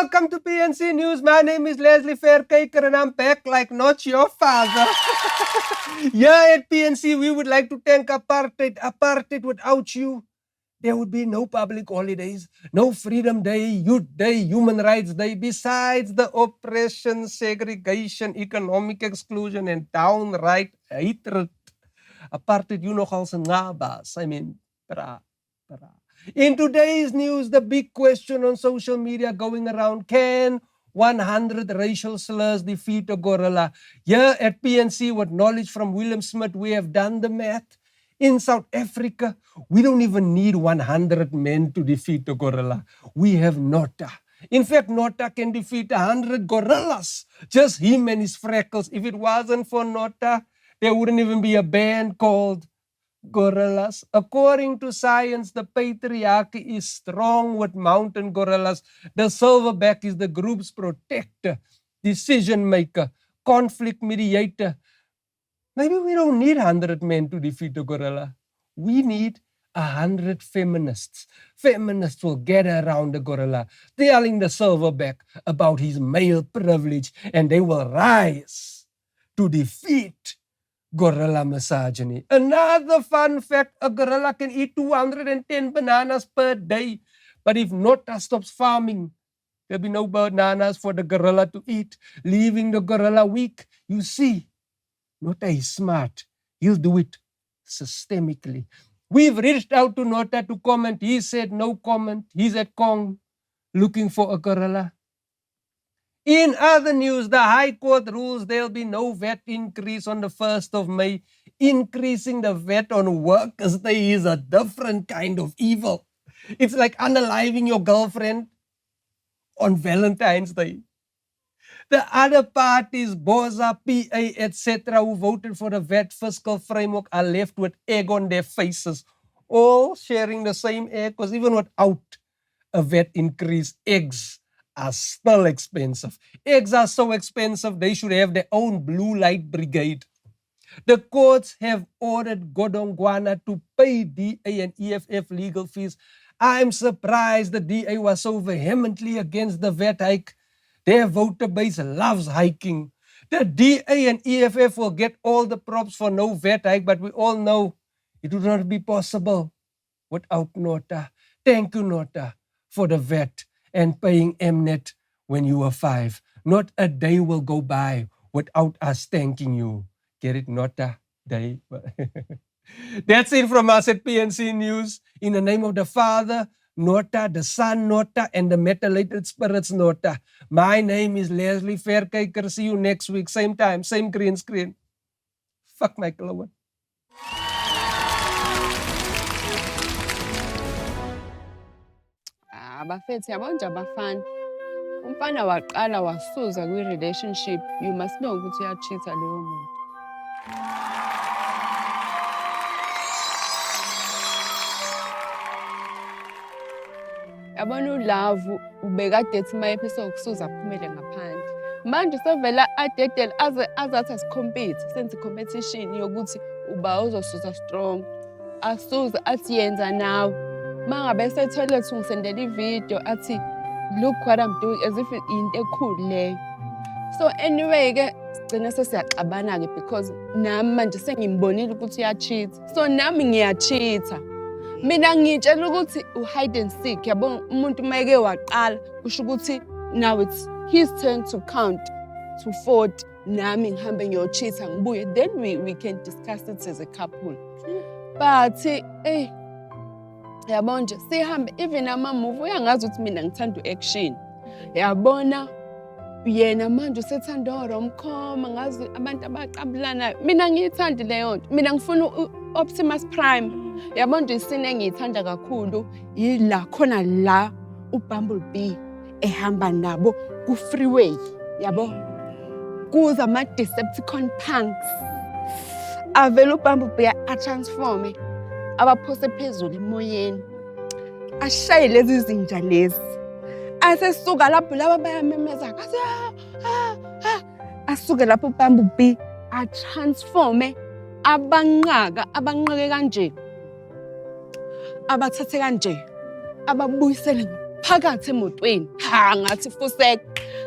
Welcome to PNC News. My name is Leslie Faircaker and I'm back like not your father. Here at PNC, we would like to thank apartheid. Apartheid without you, there would be no public holidays, no Freedom Day, Youth Day, Human Rights Day, besides the oppression, segregation, economic exclusion, and downright hatred. Apartheid, you know how nabas. I mean, para. In today's news, the big question on social media going around, can 100 racial slurs defeat a gorilla? Here at PNC, with knowledge from William Smith, we have done the math. In South Africa, we don't even need 100 men to defeat a gorilla. We have Nota. In fact, Nota can defeat 100 gorillas. Just him and his freckles. If it wasn't for Nota, there wouldn't even be a band called Gorillas. According to science, the patriarchy is strong with mountain gorillas. The silverback is the group's protector, decision maker, conflict mediator. Maybe we don't need 100 men to defeat a gorilla. We need 100 feminists. Feminists will gather around the gorilla, telling the silverback about his male privilege, and they will rise to defeat gorilla misogyny. Another fun fact, a gorilla can eat 210 bananas per day. But if Nota stops farming, there'll be no bananas for the gorilla to eat, leaving the gorilla weak. You see, Nota is smart. He'll do it systemically. We've reached out to Nota to comment. He said no comment. He's at Kong looking for a gorilla. In other news, the High Court rules there'll be no VAT increase on the 1st of May. Increasing the VAT on Workers' Day is a different kind of evil. It's like unaliving your girlfriend on Valentine's Day. The other parties, Boza, PA, etc., who voted for the VAT fiscal framework are left with egg on their faces, all sharing the same egg, because even without a VAT increase, eggs are still expensive. Eggs are so expensive, they should have their own blue light brigade. The courts have ordered Modikoane to pay DA and EFF legal fees. I'm surprised the DA was so vehemently against the VAT hike. Their voter base loves hiking. The DA and EFF will get all the props for no VAT hike, but we all know it would not be possible without Nota. Thank you, Nota, for the VAT and paying Mnet when you were 5. Not a day will go by without us thanking you. Get it, Nota? Day. That's it from us at PNC News. In the name of the Father, Nota, the Son, Nota, and the methylated spirits, Nota. My name is Leslie Faircaker. See you next week. Same time, same green screen. Fuck Michael Owen. Abafethu yabona nje abafana. Umfana waqala wasuza kwi-relationship, you must know ukuthi uyacheata leyo muntu. Yabona uLove ubekade ethi mayephisa ukusuza aphumele ngaphandle. Manje sevela adedele azathi asikompete, senze competition yokuthi uba uzosuza strong. Asuza athi yenza nawe. Mangabe sethola ungisendela ivideo athi look what I'm doing as if into ecool leyo. So anyway ke sigcina sesiyaxabana ke because nami manje sengimbonile ukuthi uyacheat. So nami ngiyacheata. Mina ngitshela ukuthi hide and seek yabo umuntu mayeke waqala kusho ukuthi now it's his turn to count to 40 nami ngihambe ngiyocheata ngibuye, then we can discuss it as a couple. But yabona nje sihambe even ama-movie uyangazi ukuthi mina ngithanda u-action. Yabona yena manje usethanda rom-com, ngazi abantu abaqabulanayo. Mina ngiyithanda leyo nto. Mina ngifuna u-Optimus Prime. Yabona nje iscene engiyithanda kakhulu yila khona la uBumblebee ehamba nabo ku-freeway. Yabo kuza ama-Decepticon punks. Avela uBumblebee a-transforme abaphose phezulu emoyeni. Ashaye lezi zinja lezi. Asesuka lapho laba bayamemeza athi asuke lapho uBumblebee a-transforme abanqake kanje. Abathathe kanje. Ababuyisele phakathi emotweni ngathi fuseka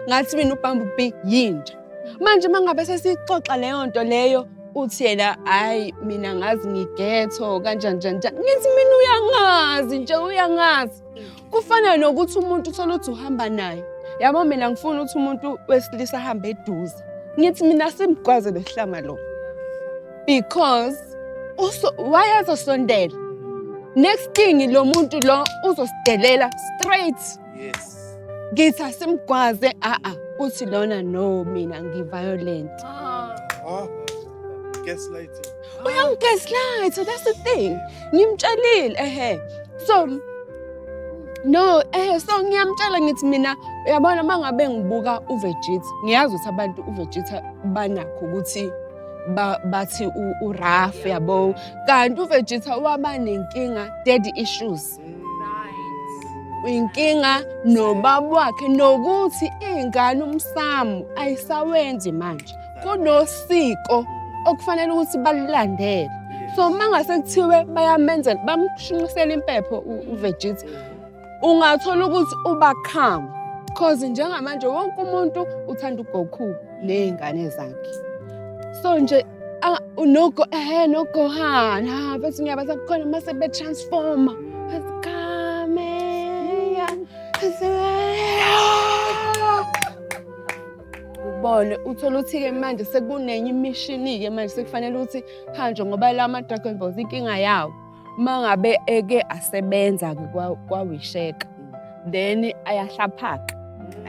ngathi mina uBumblebee yinja manje mangabe sesixoxa leyo nto leyo uthi yena hayi mina ngazi ngighetto kanjani ngithi mina uyangazi nje uyangazi kufana nokuthi umuntu uthola uthi uhamba naye yabo mina ngifuna ukuthi umuntu wesilisa ahambe eduze ngithi mina simgwaze lehlama lo because why azosondela next thing lo muntu lo uzosidelela straight Yes. ngithi asimgwaze uthi lona no mina ngiviolent Gaslighting. uyangigaslight that's the thing ngimtshalile so no so ngiyamtshela ngithi mina uyabona mangabe ngibuka uVegeta ngiyazi ukuthi abantu uVegeta banakho ukuthi bathi uRaf yabo kanti uVegeta waba nenkinga daddy issues inkinga nobaba wakhe nokuthi ingane umsamo ayisawenzi manje kunosiko okufanele ukuthi balilandele so mangase kuthiwe bayamenzela bamshinqisela impepho uVegeta ungathola ukuthi uba calm because njengamanje wonke umuntu uthanda uGoku nezingane zakhe so nje noGohan bese ngiyabaza khona mase be transforma ubone uthola ukuthi-ke manje sekunenye imishini-ke manje sekufanele ukuthi hanjwe ngoba la ma-Dragon Balls inkinga yawo mangabe eke asebenza-ke kwawisheka then ayahlaphaka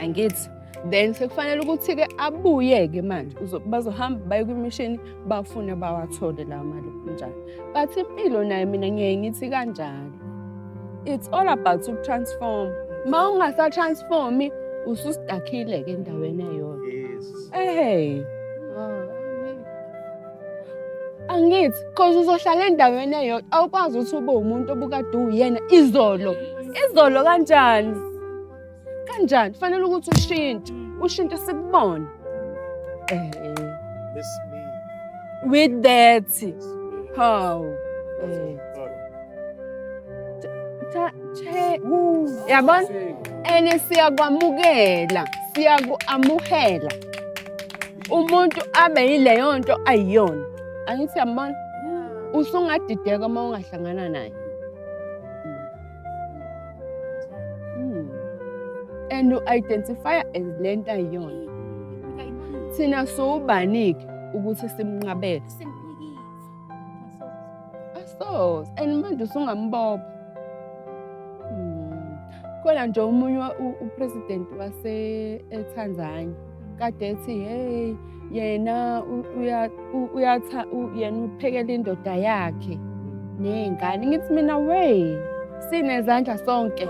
angithi then sekufanele ukuthi-ke abuye-ke manje bazohamba baye kwimishini bafune bawathole lawo mali kunjalo but impilo nayo mina ngiye ngithi kanjalo it's all about to transform ma ungasatransformi usustakile-ke endaweni eyodwa angithi cause uzohlala endaweni eyodwa awukwazi ukuthi ube umuntu obukade uyena izolo kanjani kufanele ukuthi ushintshe sikubone Miss me. with that how yabona ene siyakwamukela siyakuamuhela umuntu abe yileyo nto ayiyona angithi yabona usungadideka uma ungahlangana naye and u-identify as lento ayiyona thina sobanike ukuthi simnqabele asos and manje usungambopha khona nje umunye upresident wase-Tanzania kade ethi hey yena yena uphekela indoda yakhe nezingane ngithi mina sinezandla sonke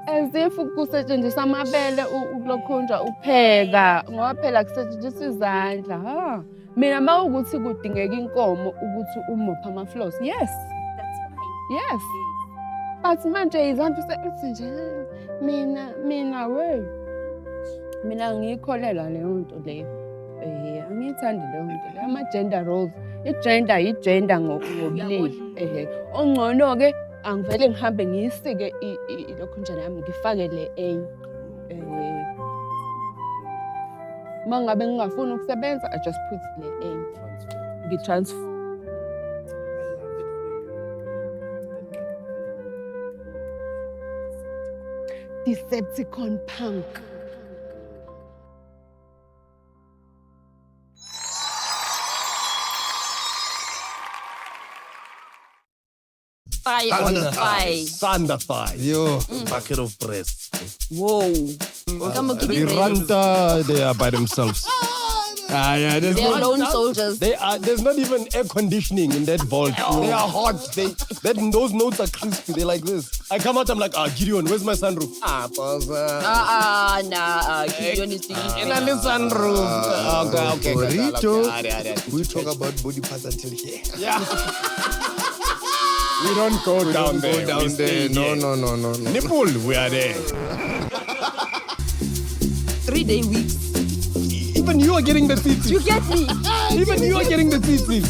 as if kusetshenziswa amabele ukulokhunjwa upheka ngoba phela kusetshenziswa izandla mina mawukuthi kudingeka inkomo ukuthi umopha ama-floss yes but manje izandla usethi nje mina ngiyikholela leyo nto leyo angiyithandi leyo nto leyo ama-gender roles igender ngobulili ongcono-ke angivele ngihambe ngiyisike ilokhunjana yami ngifake le enye uma ngabe ngingafuni ukusebenza I just put le enye ngitransfer Decepticon punk. Thunderfire. Yo, bucket of breasts. Whoa. The Ranta, they are by themselves. Yeah, They are lone soldiers. There's not even air conditioning in that vault. They are hot. Those notes are crispy. They're like this. I come out, I'm like, Gideon, where's my sunroof? Gideon is thinking. And the sunroof. Okay. We talk about body parts until here. Yeah. We don't go down there. Go down there. No. Nipple, we are there. 3-day weeks. Even you are getting the tsitsi. You get me? Even you are getting the tsitsi.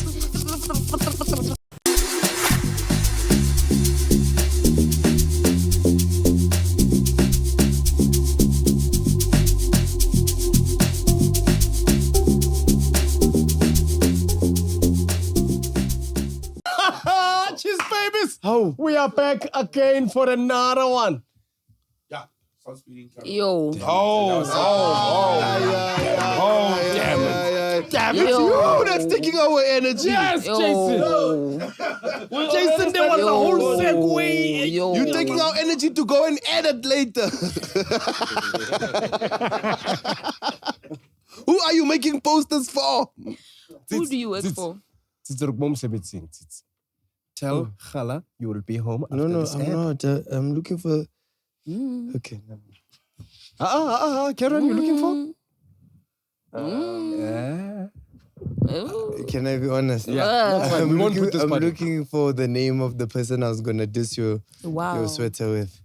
Yo, we are back again for another one. Yo. Damn it. Yo. Yo, that's taking our energy. Yes, Yo. Jason, there was a whole segue. Yo. You're taking our energy to go and edit later. Who are you making posters for? Who do you work for? Tell Khala you will be home after No, this I'm ad. not. I'm looking for... Okay. Karen, you looking for? Can I be honest? Yeah. I'm, we won't looking, put this I'm part in. looking for the name of the person I was going to diss your sweater with.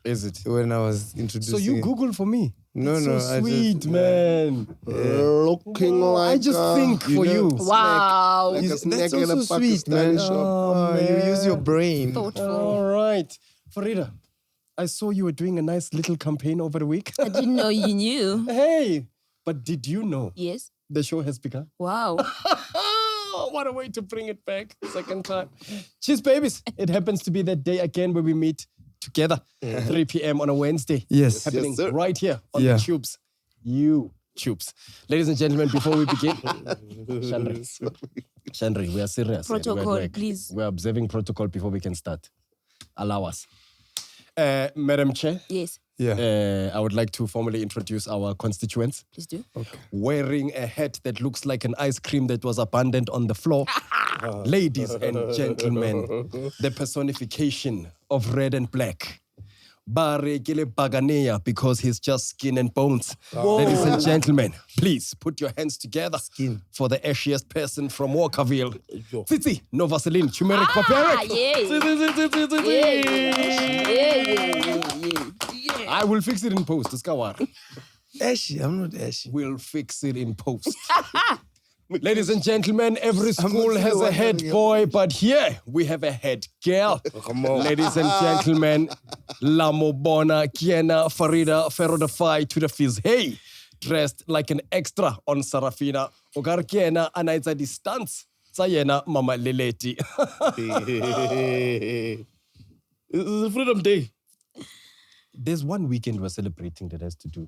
Is it? When I was introducing So you it. Google for me? No, That's no. so I sweet, just, man. Looking like I just think for you. Wow. Like a That's snack in a also sweet, Pakistani man. shop. Oh, You use your brain. Thoughtful. All right. Farieda, I saw you were doing a nice little campaign over the week. I didn't know you knew. Hey, but did you know Yes. the show has begun? Wow. What a way to bring it back second time. Cheers, babies. It happens to be that day again where we meet together 3 p.m. on a Wednesday. Yes. Happening Yes, sir. right here on the tubes. Tubes. Ladies and gentlemen, before we begin, Chandri, we are serious. Protocol, please. We're observing protocol before we can start. Allow us. Madam Chair, Yes. I would like to formally introduce our constituents. Please do. Wearing a hat that looks like an ice cream that was abandoned on the floor. Ladies and gentlemen, the personification of red and black. Bare Gile Baganea, because he's just skin and bones. Ladies and gentlemen, please put your hands together for the ashiest person from Walkerville. Tsitsi, no Vaseline, turmeric, paperic. I will fix it in post, Skawar. Ashy. I'm not ashy. We'll fix it in post. Ladies and gentlemen, every school has a head boy, but here we have a head girl. Come on. Ladies and gentlemen, Lamobona, Kiena, Farieda, Pharoahfi to the fizz. Hey, dressed like an extra on Sarafina. Ogar Kiena, anaitza distance. Sayena, Mama Leleti. This is Freedom Day. There's one weekend we're celebrating that has to do.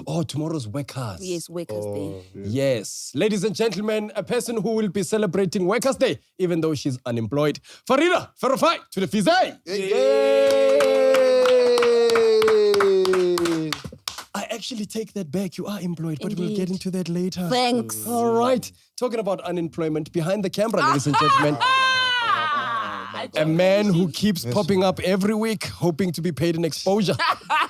Oh, tomorrow's Workers. Yes, Workers Day. Yes. Ladies and gentlemen, a person who will be celebrating Workers Day, even though she's unemployed. Farieda, Pharoahfi to the fizz. I actually take that back. You are employed, but we'll get into that later. Thanks. All right. Talking about unemployment, behind the camera, ladies and gentlemen. A man who keeps popping up every week, hoping to be paid in exposure,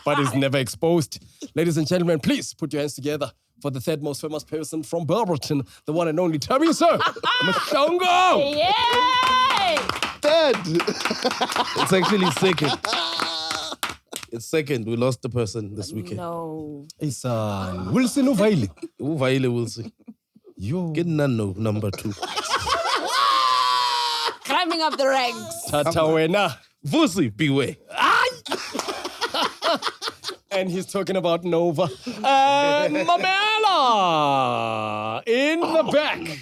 but is never exposed. Ladies and gentlemen, please put your hands together for the third most famous person from Barberton, the one and only Thabng, sir, Mhlongo. Yay! Third. It's actually second. It's second. We lost the person this weekend. No. Isan Wilson Uvaile. Uvaile Wilson. Yo. Get Nano, number 2. Climbing up the ranks. Tatawena. Vusi, beware. And he's talking about Nova. And Mamela in the back.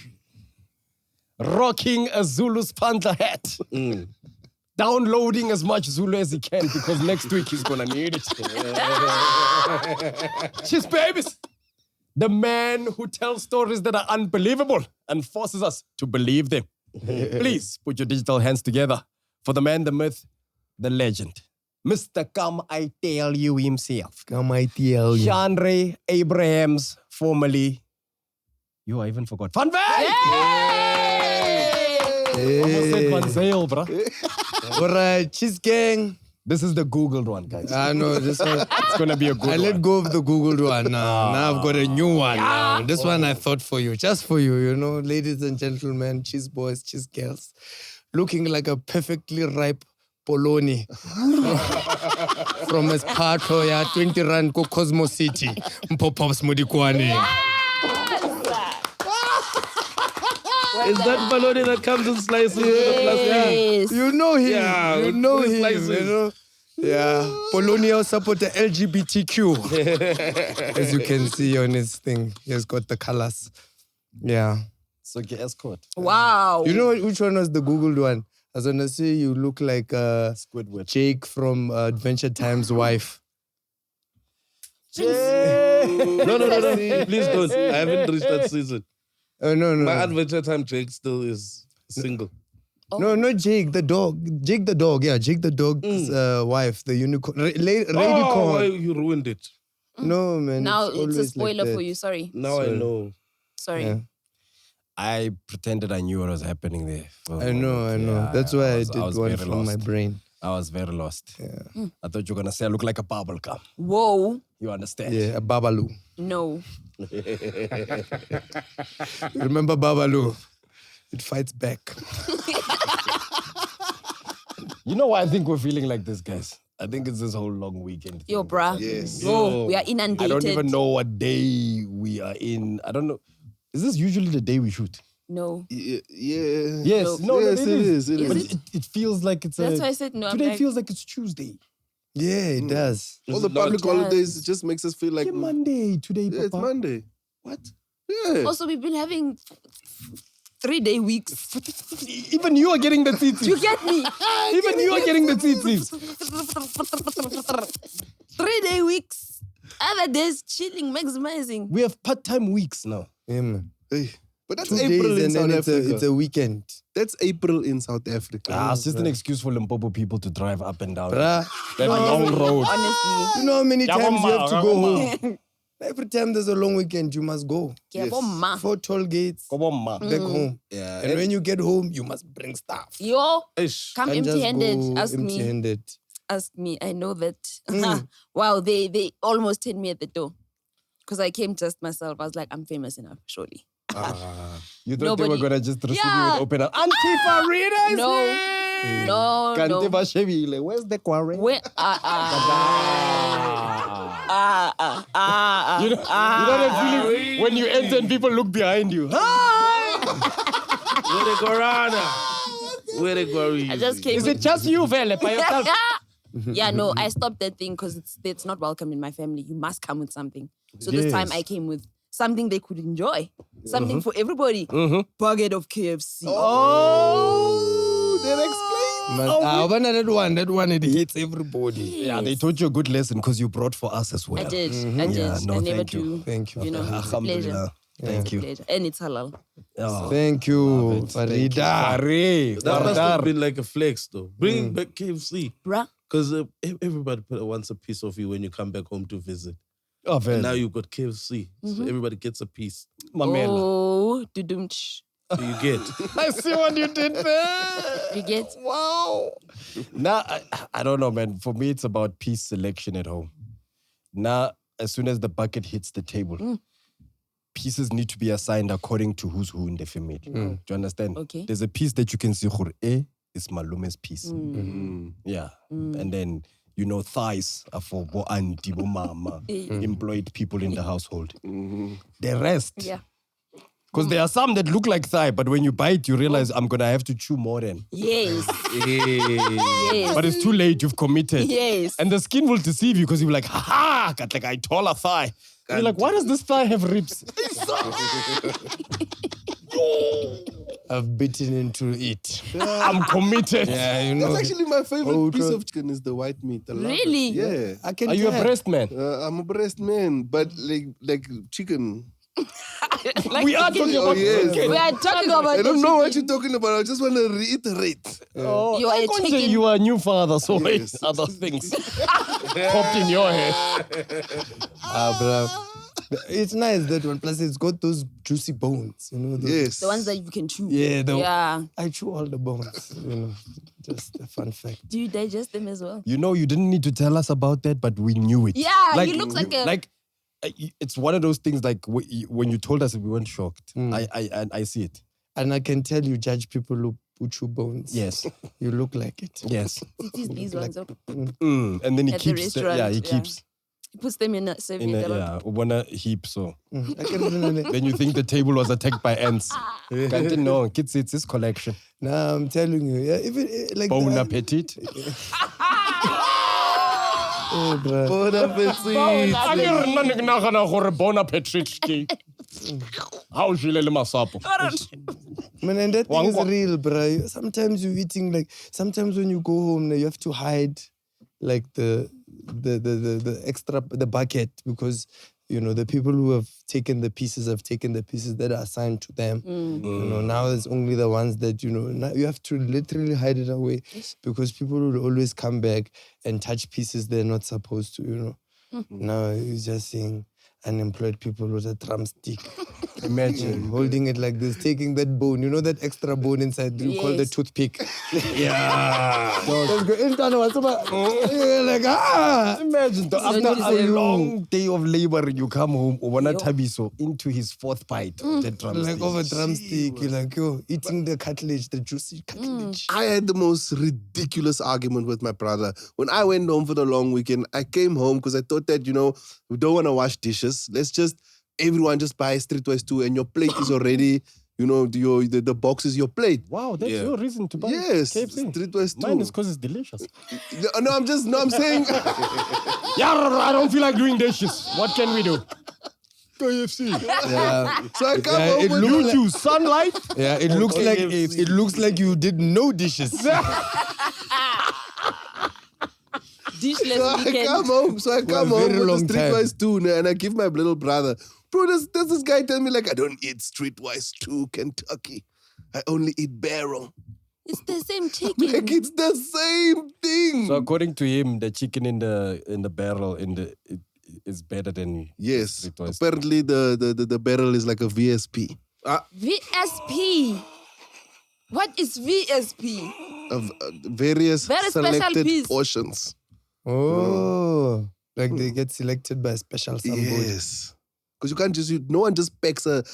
Rocking a Zulu's Panther hat. Downloading as much Zulu as he can because next week he's gonna need it. Cheers, babies. The man who tells stories that are unbelievable and forces us to believe them. Please put your digital hands together for the man, the myth, the legend. Mr. Come I Tell You himself. Come I tell you. Chandre Abrahams, formerly. I even forgot. Van Wyk! Almost said Van Zyl, bro. All right, cheese gang. This is the Googled one, guys. No, this one. It's gonna be a good I one. let go of the Googled one now. Now I've got a new one now. This one I thought for you, just for you, you know, ladies and gentlemen, cheese boys, cheese girls, looking like a perfectly ripe polony from a Mpho, yeah, 20 rand go Cosmo City, Mpho Modikoane. Is that baloney that comes in slices with the plastic? Yes. You know him. Yeah, you know with him. slices. You know? Yeah. Polonial supporter LGBTQ. As you can see on his thing, he has got the colors. Yeah. So get escort. Wow. You know which one was the Googled one? I was gonna say you look like Squidward. Jake from Adventure Time's wife. No. Please don't. I haven't reached that season. Oh no. My Adventure Time Jake still is single. No, not Jake the dog. Jake the dog. Yeah, Jake the dog's wife, the unicorn. Lady Oh, corn. you ruined it. No man. Now it's a always spoiler like for that. you. Sorry. Now I know. Sorry. Yeah. I pretended I knew what was happening there. I know. Yeah, That's why I was did one very from my lost. brain. I was very lost. Yeah. I thought you were gonna say I look like a bubble gum. Whoa. You understand? Yeah, a Babalu. No. Remember Babalu? It fights back. You know why I think we're feeling like this, guys? I think it's this whole long weekend. Yo, thing. bruh. Yes. Yo, we are inundated. I don't even know what day we are in. I don't know. Is this usually the day we shoot? No. Yeah. Yes. No, yes, it it is. is. But it feels like it's That's why I said no. I'm Today like, feels like it's Tuesday. Yeah, it does. All Is the it not? public holidays, it just makes us feel like Yeah, Monday today, yeah, it's Papa. Monday. What? Yeah. also, we've been having 3-day weeks. Even you are getting the tsitsi. You get me? Even you are getting the tsitsis. 3-day weeks. Other days, chilling, maximizing. We have part-time weeks now. Yeah, man. Hey. But that's 2 April days in and South then Africa. it's a weekend. That's April in South Africa. It's just an excuse for Limpopo people to drive up and down Bruh, that long road. Honestly. you know how many times you have to go Yaboma. home? Every time there's a long weekend, you must go. Yes. 4 toll gates, Come on, man. back home. Yeah. And when you get home, you must bring stuff. Yo, Ish. come Can't just empty-handed. go Ask me. empty-handed. Ask me. I know that. Wow, they almost hit me at the door. Because I came just myself. I was like, I'm famous enough, surely. You thought they were Nobody- going to just receive you Yeah. with open arms. Auntie Farieda is No. here. No, Kante no. bashebile. Where's the quarry? Where? You know that feeling when you enter and people look behind you. Where the Corona? Where the Corona? I just came. Is it just you, Vele, by yourself? Yeah, no, I stopped that thing because it's not welcome in my family. You must come with something. So this time Yes. I came with something they could enjoy. Something for everybody. Bucket of KFC. Oh, that explains. But that one, it hits everybody. Yeah, they taught you a good lesson because you brought for us as well. I did. I did. Yeah, no, I never thank you. do. Thank you. You know, it's a pleasure. Alhamdulillah. Thank you. Pleasure. And it's halal. Oh. Thank you, Farieda. That must have been like a flex, though. Bring back KFC. Bruh. Because everybody wants a piece of you when you come back home to visit. Oh, And Vele. now you've got KFC. So everybody gets a piece. Mamela. Oh, dudumch. You get. I see what you did there. You get? Wow. Now, I don't know, man. For me, it's about piece selection at home. Now, as soon as the bucket hits the table, pieces need to be assigned according to who's who in the family. Do you understand? Okay. There's a piece that you can see, is Malume's piece. Yeah. And then, you know, thighs are for bo auntie, bo mama, employed people in the household. The rest. Yeah. Because there are some that look like thigh, but when you bite, you realize I'm going to have to chew more than. Yes. Hey. Yes. But it's too late, you've committed. Yes. And the skin will deceive you because you'll be like, ha, got like I tall a thigh. And you're like, why does this thigh have ribs? I've bitten into it. I'm committed. Yeah, you know. That's actually my favorite Oh, piece true. of chicken is the white meat. I love it. Really? Yeah. I can Are you a tell. breast man? I'm a breast man, but like chicken. We are talking about yes. chicken. We are talking about I don't the know what chicken. you're talking about. I just want to reiterate. Oh, You are a Konje, chicken. You are a new father, so Yes. other things popped in your head. Bro. It's nice that one. Plus, it's got those juicy bones. You know. Those, Yes. The ones that you can chew. Yeah. Yeah. I chew all the bones. You know. Just a fun fact. Do you digest them as well? You know, you didn't need to tell us about that, but we knew it. Yeah, you look like a- It's one of those things like when you told us, we weren't shocked. I see it. And I can tell you judge people who chew bones. Yes. You look like it. Yes. These ones. And then he At the keeps. restaurant, He yeah. keeps He puts them in a in serviette. a one heap. So I can remember. then you think the table was attacked by ants. Can't know. Kids, it's his collection. Nah, I'm telling you. Yeah, even like Bon that. appetit. Oh, bro. Bon appetit. A ke re nna ne ke nagana gore bon appetit ke. Ha o jele le masapo. Man, and that thing is real, bro. Sometimes you're eating sometimes when you go home, you have to hide the extra bucket because the people who have taken the pieces that are assigned to them. Now it's only the ones that now you have to literally hide it away because people will always come back and touch pieces they're not supposed to. Now you're just seeing unemployed people with a drumstick. Imagine holding it like this, taking that bone, that extra bone inside, you call the toothpick. Yeah. Imagine after a long day of labor, you come home, Thabiso into his fourth bite of the drumstick. Like over a drumstick, you're like, eating the cartilage, the juicy cartilage. I had the most ridiculous argument with my brother. When I went home for the long weekend, I came home because I thought that, we don't want to wash dishes. Everyone just buy Streetwise 2 and your plate is already, the box is your plate. Wow, that's your reason to buy KFC. Streetwise 2. Mine is because it's delicious. I'm saying. I don't feel like doing dishes. What can we do? KFC. Yeah. So I come home with you choose sunlight. Yeah, it looks like you did no dishes. Dishless weekend. So I come home with the Streetwise 2 and I give my little brother, bro, does this guy tell me I don't eat Streetwise 2 Kentucky. I only eat barrel. It's the same chicken. It's the same thing. So according to him, the chicken in the barrel is better than Streetwise. Apparently the barrel is like a VSP. VSP. What is VSP? Various Very selected piece. portions. Oh, like they get selected by special somebody. Yes. Because you can't no one just packs a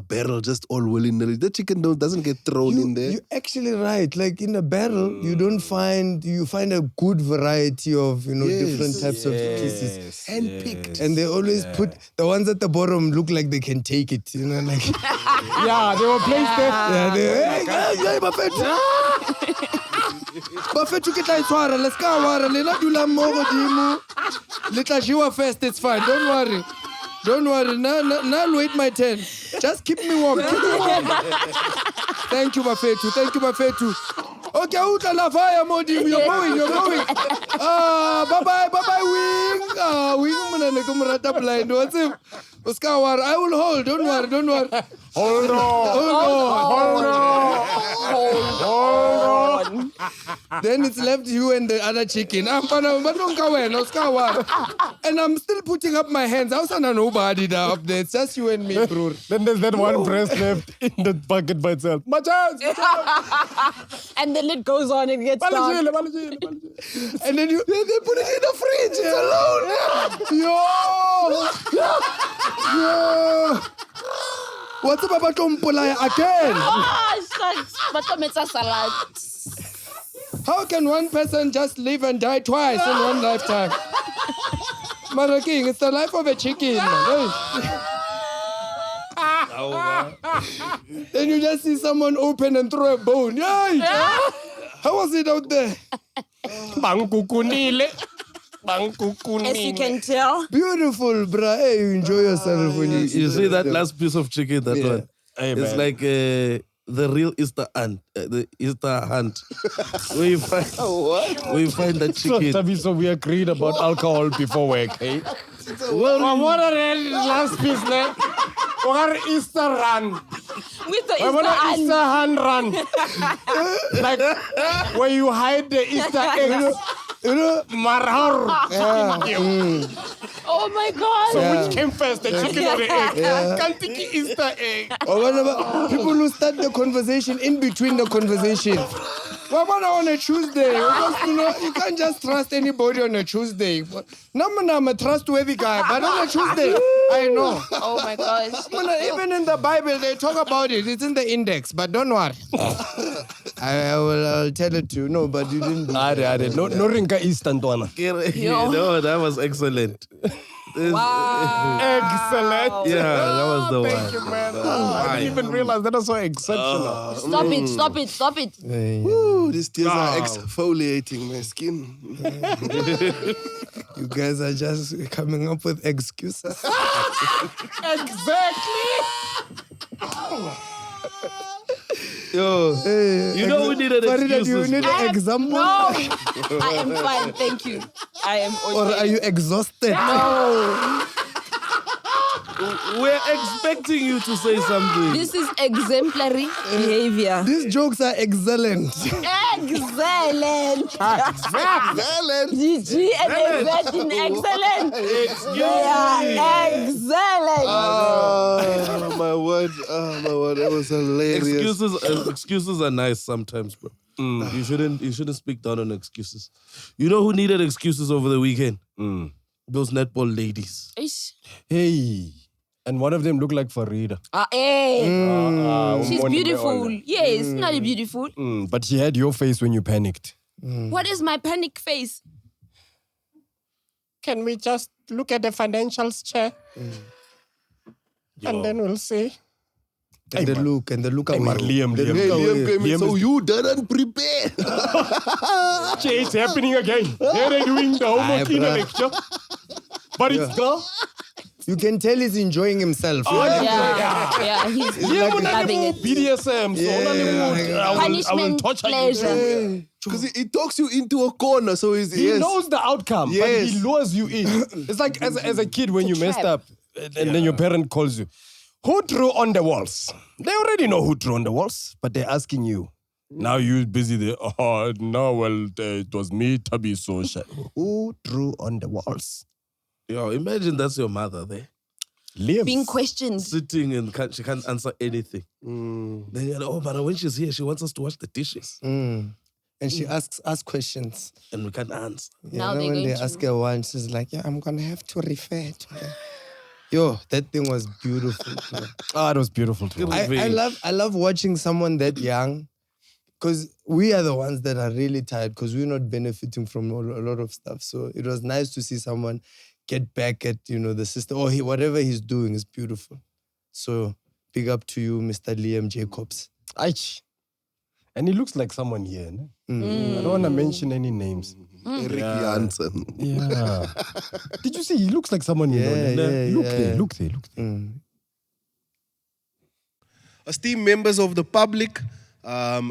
barrel just all willy-nilly. The chicken doesn't get thrown in there. You're actually right. Like in a barrel, you find a good variety of, different types of pieces. Handpicked. And they always put, the ones at the bottom look like they can take it, like. Yeah, they were placed there. Yeah, Bafethu ke tla itshwara, let's go wara, le la dula mo godimo. Le tla jiwa first, it's fine. Don't worry. Now I'll wait my turn. Just keep me warm. Thank you, Bafethu. Okay, utla la fire, Modimo. You're going. Bye-bye, wing. Wing mona ne kumrata blind. What's it? Uskawar, I will hold. Don't worry. Hold on. Then it's left you and the other chicken. And I'm still putting up my hands. I was not nobody there up there. It's just you and me, bro. Then there's that one breast left in the bucket by itself. My chance! And the lid goes on and gets dark. And then they put it in the fridge. It's alone. Yo. What's up about Tompolaya again? Shucks. But it's a salad. How can one person just live and die twice in one lifetime? Mother King, it's the life of a chicken. Then you just see someone open and throw a bone. Yay! How was it out there? As you can tell. Beautiful, bruh. Hey, you enjoy yourself when You see that last piece of chicken, that one? Hey, it's man. like the real Easter hunt. The Easter hunt. Where you find that chicken. So we agreed about alcohol before work, eh? Well, what are the last piece left? What Easter run? With the Easter hand run. Like where you hide the Easter eggs. Marhar. Oh my God. So which came first, the chicken or the egg? Can't think Easter egg. Or whatever. People who start the conversation in between the conversation. What about on a Tuesday? Because, you can't just trust anybody on a Tuesday. I'm a trustworthy guy, but on a Tuesday, I know. Oh my gosh. Even in the Bible, they talk about it. It's in the index, but don't worry. I'll tell it to you. No, but you didn't. No rinka Easter, Ntwana. No, that was excellent. Wow. Excellent. Yeah, that was the Thank you, man. I didn't even realize that was so exceptional. Stop it. Woo, these tears are exfoliating my skin. You guys are just coming up with excuses. Exactly. Yo, You know we needed Farieda, do you excuses. need an example? No, I am fine. Thank you. I am okay. Or are you exhausted? No, We're expecting you to say something. this is exemplary behavior. These jokes are excellent. Excellent. Excellent. GG and AZ in excellent. They are excellent. Oh my word! Oh my word! That was hilarious. Excuses are nice sometimes, bro. You shouldn't speak down on excuses. You know who needed excuses over the weekend? Those netball ladies. Ish. Hey. And one of them looked like Farieda. Hey. She's Umbone beautiful. Meola. Yes, not beautiful. But she had your face when you panicked. What is my panic face? Can we just look at the financials, Chair? And then we'll see. And the look away. Liam. Hey, Liam came in, Liam so is- you didn't prepare. Chair, it's happening again. They're doing the homework in the bruh. lecture. But it's girl. You can tell he's enjoying himself. Yeah, he's loving it. BDSM. So I will Punishment, torture pleasure. you. Because he talks you into a corner, so he's He knows the outcome, but Yes. he lures you in. It's like as a kid when you messed trap. up and then your parent calls you. Who drew on the walls? They already know who drew on the walls, but they're asking you. Now you're busy there. Oh, no, well, it was me, Tabi, so who drew on the walls? Yo, imagine that's your mother there. Liam. Being questioned. Sitting and she can't answer anything. Then you're like, but when she's here, she wants us to wash the dishes. And she asks us questions. And we can't answer. Now You know, they're when going they to- ask her once, she's like, yeah, I'm going to have to refer to her. Yo, that thing was beautiful. Bro. It was beautiful too. I love watching someone that young, because we are the ones that are really tired because we're not benefiting from a lot of stuff. So it was nice to see someone get back at, the system, or whatever he's doing is beautiful. So big up to you, Mr. Liam Jacobs. Aich. And he looks like someone here. No? I don't want to mention any names. Eric Jansen. Yeah. Did you see? He looks like someone you know. Look there. Esteemed members of the public,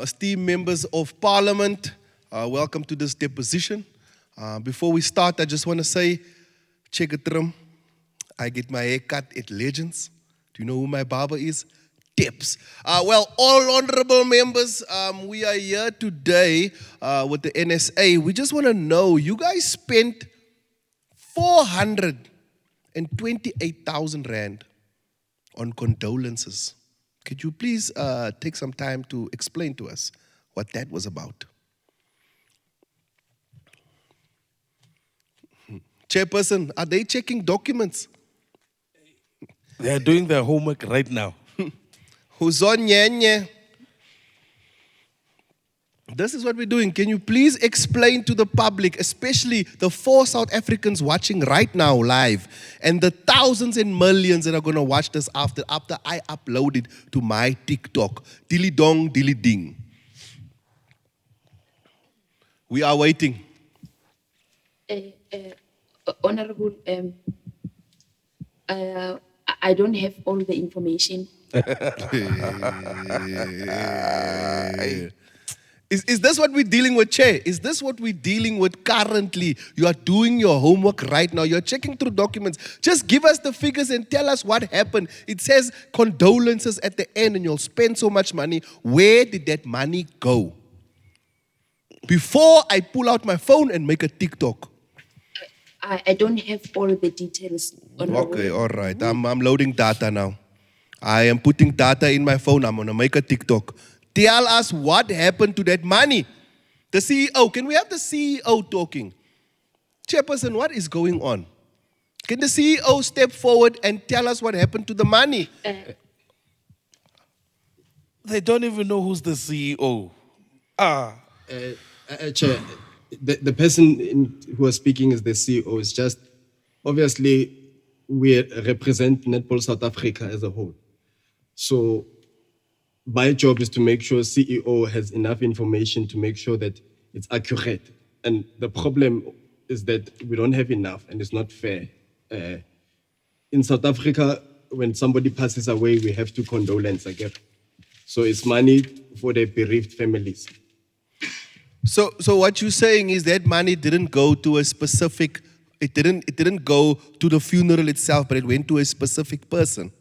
esteemed members of parliament, welcome to this deposition. Before we start, I just want to say, check it trim. I get my hair cut at Legends. Do you know who my barber is? Tips. Well, all honorable members, we are here today with the NSA. We just want to know, you guys spent 428,000 Rand on condolences. Could you please take some time to explain to us what that was about? Chairperson, are they checking documents? They're doing their homework right now. Who's on nyenye? This is what we're doing. Can you please explain to the public, especially the 4 South Africans watching right now live, and the thousands and millions that are going to watch this after I upload it to my TikTok. Dilly dong, dilly ding. We are waiting. Honorable, I don't have all the information. Is this what we're dealing with, Chair? Is this what we're dealing with currently? You are doing your homework right now. You're checking through documents. Just give us the figures and tell us what happened. It says condolences at the end and you'll spend so much money. Where did that money go? Before I pull out my phone and make a TikTok. I don't have all the details. Honorable. Okay, all right. I'm loading data now. I am putting data in my phone. I'm going to make a TikTok. Tell us what happened to that money. The CEO. Can we have the CEO talking? Chairperson, what is going on? Can the CEO step forward and tell us what happened to the money? They don't even know who's the CEO. Chair, the person who was speaking is the CEO. It's just, obviously, we represent Netball South Africa as a whole. So my job is to make sure CEO has enough information to make sure that it's accurate. And the problem is that we don't have enough and it's not fair. In South Africa, when somebody passes away, we have to condolence again. So it's money for the bereaved families. So what you're saying is that money didn't go to a specific. It didn't go to the funeral itself, but it went to a specific person.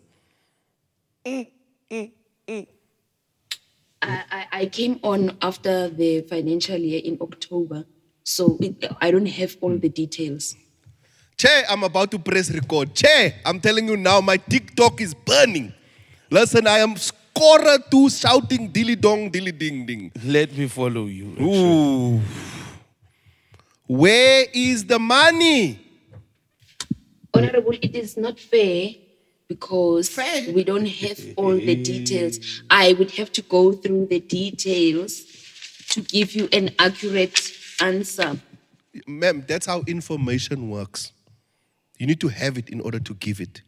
I came on after the financial year in October, so I don't have all the details. Che, I'm about to press record. Che, I'm telling you now, my TikTok is burning. Listen, I am scorer 2 shouting dilly dong, dilly ding ding. Let me follow you. Ooh. Where is the money? Honorable, it is not fair because we don't have all the details. I would have to go through the details to give you an accurate answer. Ma'am, that's how information works. You need to have it in order to give it.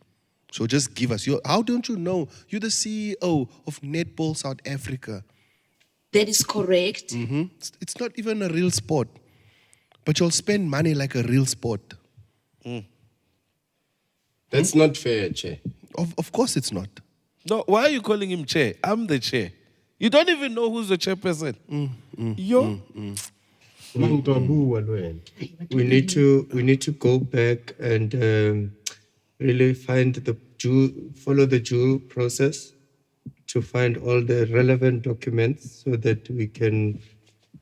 So just give us. How don't you know? You're the CEO of Netball South Africa. That is correct. It's not even a real sport. But you'll spend money like a real sport. That's not fair, Che. Of course it's not. No, why are you calling him chair? I'm the chair. You don't even know who's the chairperson. Yo. We need to go back and really follow the due process to find all the relevant documents so that we can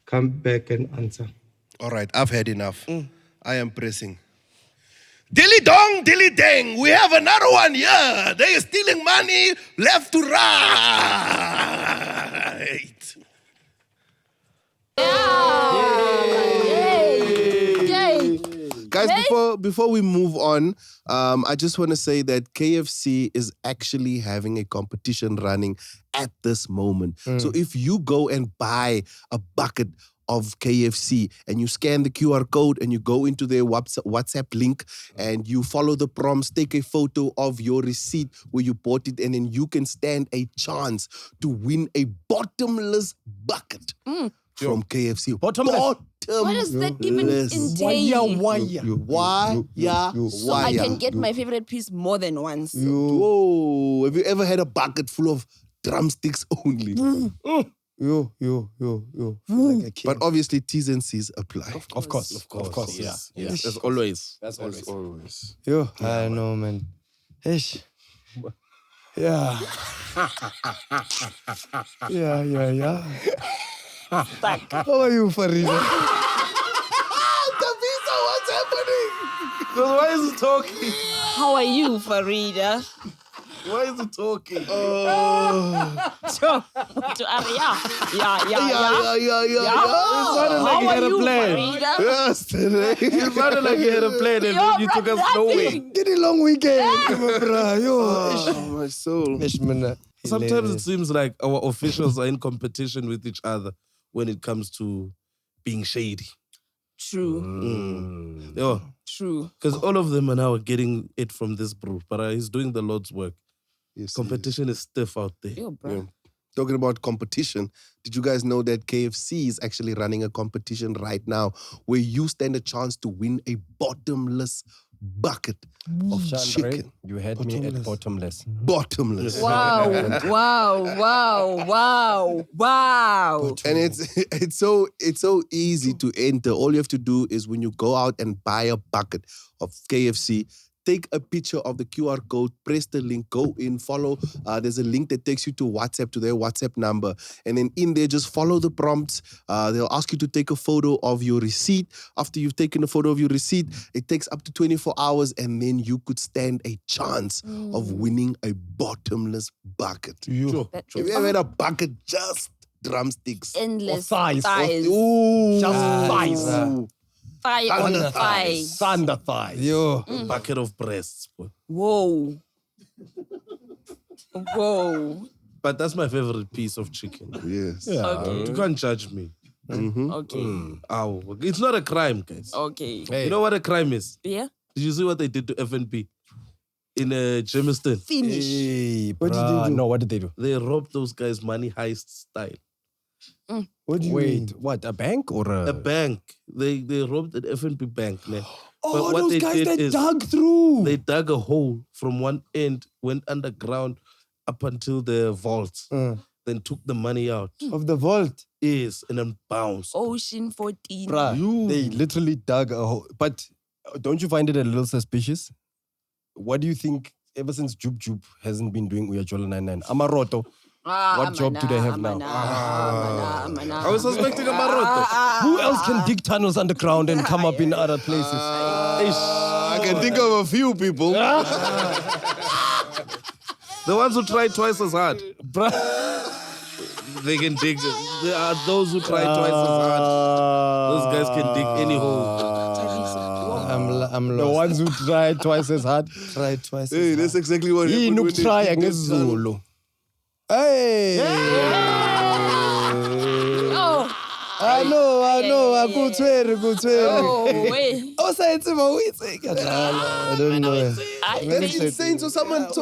come back and answer. All right, I've had enough. I am pressing. Dilly dong, dilly dang. We have another one here. They are stealing money left to right. Guys, before we move on, I just want to say that KFC is actually having a competition running at this moment. So if you go and buy a bucket of KFC and you scan the QR code and you go into their WhatsApp link and you follow the prompts, take a photo of your receipt where you bought it, and then you can stand a chance to win a bottomless bucket from KFC. Bottomless. What does that even entail? So I can get my favorite piece more than once. Whoa, have you ever had a bucket full of drumsticks only? Yo. But obviously T's and C's apply. Of course, yeah. As always. That's always. Yo, I know, man. Ish. Yeah. Yeah. How are you, Farieda? Tavisa, what's happening? Why is he talking? How are you, Farieda? Why is he talking? To Aria. Yeah. It sounded like he had a plan. Yes, today. It sounded like he had a plan and then you took us nowhere. Get a long weekend, bro. Yo, my soul. Sometimes it seems like our officials are in competition with each other when it comes to being shady. True. True. Because all of them are now getting it from this bro, but he's doing the Lord's work. Yes, competition is stiff out there. Yo, bro. Talking about competition, did you guys know that KFC is actually running a competition right now where you stand a chance to win a bottomless bucket of chicken? You had me at bottomless. Bottomless. Wow. And it's so easy to enter. All you have to do is when you go out and buy a bucket of KFC, take a picture of the QR code, press the link, go in, follow. There's a link that takes you to WhatsApp, to their WhatsApp number. And then in there, just follow the prompts. They'll ask you to take a photo of your receipt. After you've taken a photo of your receipt, it takes up to 24 hours, and then you could stand a chance of winning a bottomless bucket. Sure. Have you ever had a bucket just drumsticks? Endless thighs. Ooh. Just thighs. Thigh on thigh. Thunder thighs. Yo. A bucket of breasts. Boy. Whoa. But that's my favorite piece of chicken. Yes. Yeah. Okay. You can't judge me. Okay. Ow. It's not a crime, guys. Okay. You know what a crime is? Yeah. Did you see what they did to FNB in Jamestown? Finish. Hey, What did they do? No, what did they do? They robbed those guys money heist style. What do you mean? What, a bank or A bank. They robbed an FNB bank, man. Oh, what those they guys did that is dug through. They dug a hole from one end, went underground up until the vaults. then took the money out. Of the vault. Yes, and then bounced. Ocean 14. Bruh, they literally dug a hole. But don't you find it a little suspicious? What do you think ever since Jub hasn't been doing Uyajola 99? Amaroto, what job do they have now? I was suspecting Amaroto. Who else can dig tunnels underground and come up in other places? I can think of a few people. The ones who try twice as hard. Bruh. They can dig. There are those who try twice as hard. Those guys can dig any hole. I'm lost. The ones who try twice as hard. Try twice Hey, as that's hard. exactly what happened. Yini when they try did this ngesiZulu. Hey! Oh. I know. Akuthwere. Oh, wait. Oh, say it's about I don't know. That's insane. So from which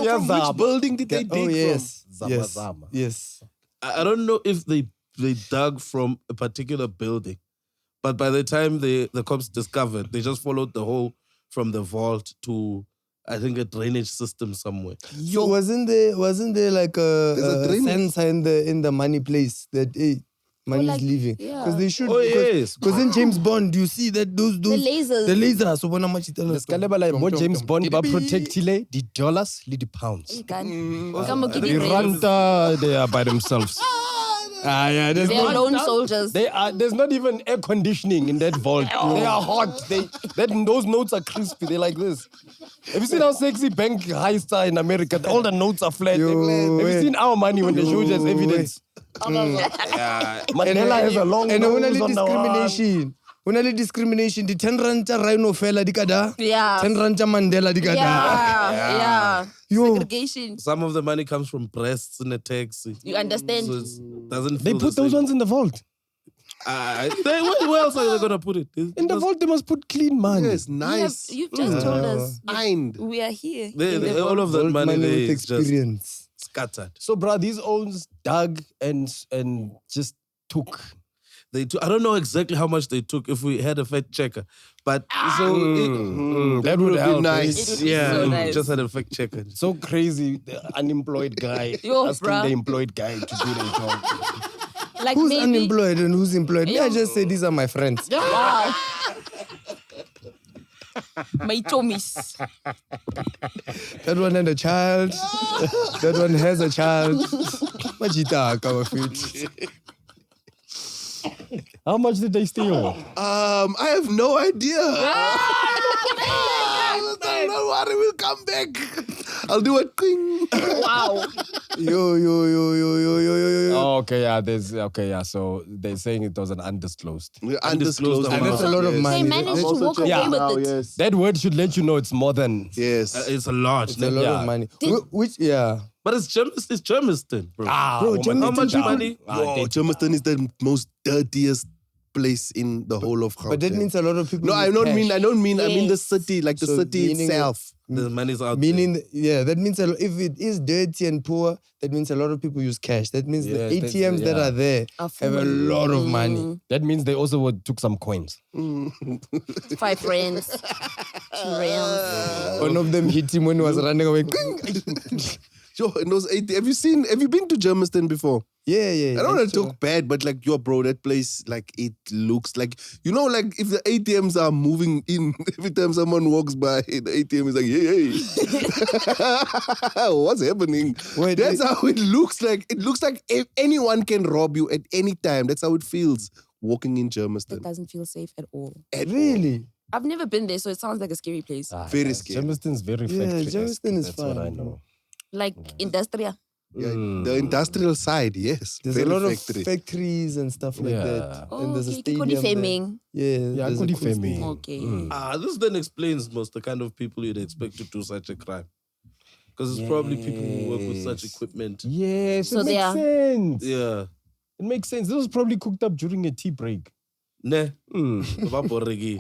building did they dig Oh, yes. from? Yes. I don't know if they dug from a particular building, but by the time the cops discovered, they just followed the hole from the vault to, I think, a drainage system somewhere. Yo, wasn't there like a drainage. sensor in the money place that money is leaving? yeah. Because they should. Oh, yes. Because in James Bond, you see that those The lasers. the lasers. So when much What James Bond ba protectile the dollars, the pounds. The ranta, they are by themselves. yeah, They are lone soldiers. There's not even air conditioning in that vault. They are hot. Those notes are crispy. They're like this. Have you seen how sexy bank heists are in America? All the notes are flat. Have you seen our money when they show you as evidence? Mandela has a long and nose only on the wall. discrimination. Only discrimination. The 10 ranta Rhino fella di kada. Yeah. 10 ranta Mandela di kada. Yeah. Yo. Segregation. Some of the money comes from breasts in a taxi. You understand? So it doesn't They feel put the those same. ones in the vault. Where else are they going to put it? In the vault, they must put clean money. Yes, nice. You've just told us. Kind. We are here. All of that Old money man there with is just experience. scattered. So, bruh, these owns dug and just took. I don't know exactly how much they took if we had a fact checker, but That would help. nice. yeah, so nice. just had a fact checker. So crazy, the unemployed guy Yo, asking bruh. the employed guy to do their job. Like Who's maybe. unemployed and who's employed? Me, I just say these are my friends. Wow. My chomis. That one had a child. That one has a child. Majita, our feet. How much did they steal? I have no idea. Don't worry, we'll come back. I'll do a thing. Wow. Yo. Oh, okay, yeah. So they're saying it was an undisclosed. Undisclosed And that's a amount. lot of They money. managed to walk away Yeah. with it. Yes. That word should let you know it's more than. Yes. It's a lot. It's a lot Yeah. of money. Which, yeah. But it's Germiston, bro. Bro, How much money? Whoa, Germiston is the most dirtiest place in the whole of Gauteng. But that means a lot of people. No, I use don't cash. mean. I mean the Yes. city, like the So city meaning itself. The money's out Meaning, that means if it is dirty and poor, that means a lot of people use cash. That means Yes, the that's- ATMs that yeah. are there have a lot of money. That means they also took some coins. 5 rands. 2 rands. One of them hit him when he was running away. Yo, and those have you been to Germiston before? Yeah. I don't want to talk bad, but like, yo, bro, that place, like, it looks like, like if the ATMs are moving in, every time someone walks by, the ATM is like, hey. What's happening? Wait, That's how it looks like. It looks like if anyone can rob you at any time. That's how it feels walking in It Germiston. doesn't feel safe at all. Really? I've never been there, so it sounds like a scary place. Very scary. Germiston's very Yeah, factory. Germiston is That's what fun. I know. Like industrial. Yeah, the industrial side, yes. There's very a lot factory. of factories and stuff like Yeah. that. Oh, And there's a okay. stadium Kikodi there. Feming. Yeah, Yeah, there's a Kikodi cool Feming. stadium. Okay. This then explains most the kind of people you'd expect to do such a crime. Because it's probably people who work with such equipment. Yes, So it they makes are- sense. Yeah. It makes sense. This was probably cooked up during a tea break. Ne. Mm. Baboregi.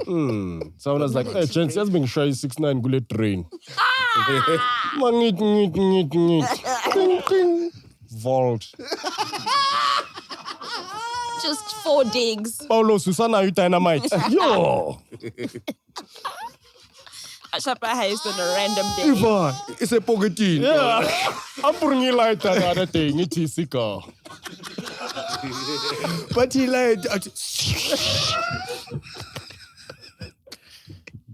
Someone was like, hey, Chance, just being shy 6'9", gule train. Ngit. Cling, cling. Vault. Just 4 digs. Paulo, Susana, you dynamite. Yo! Shapa heist on a random day. Ivan, it's a pocketing. Yeah. I'm bringing light that other thing. It is car. But he lied.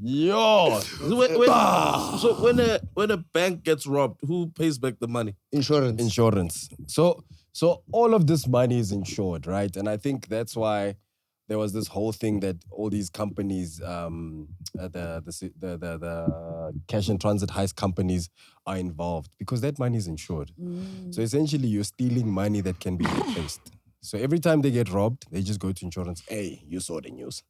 Yo. So when a bank gets robbed, who pays back the money? Insurance. So all of this money is insured, right? And I think that's why there was this whole thing that all these companies, the cash and transit heist companies are involved because that money is insured. So essentially, you're stealing money that can be replaced. So every time they get robbed, they just go to insurance. Hey, you saw the news.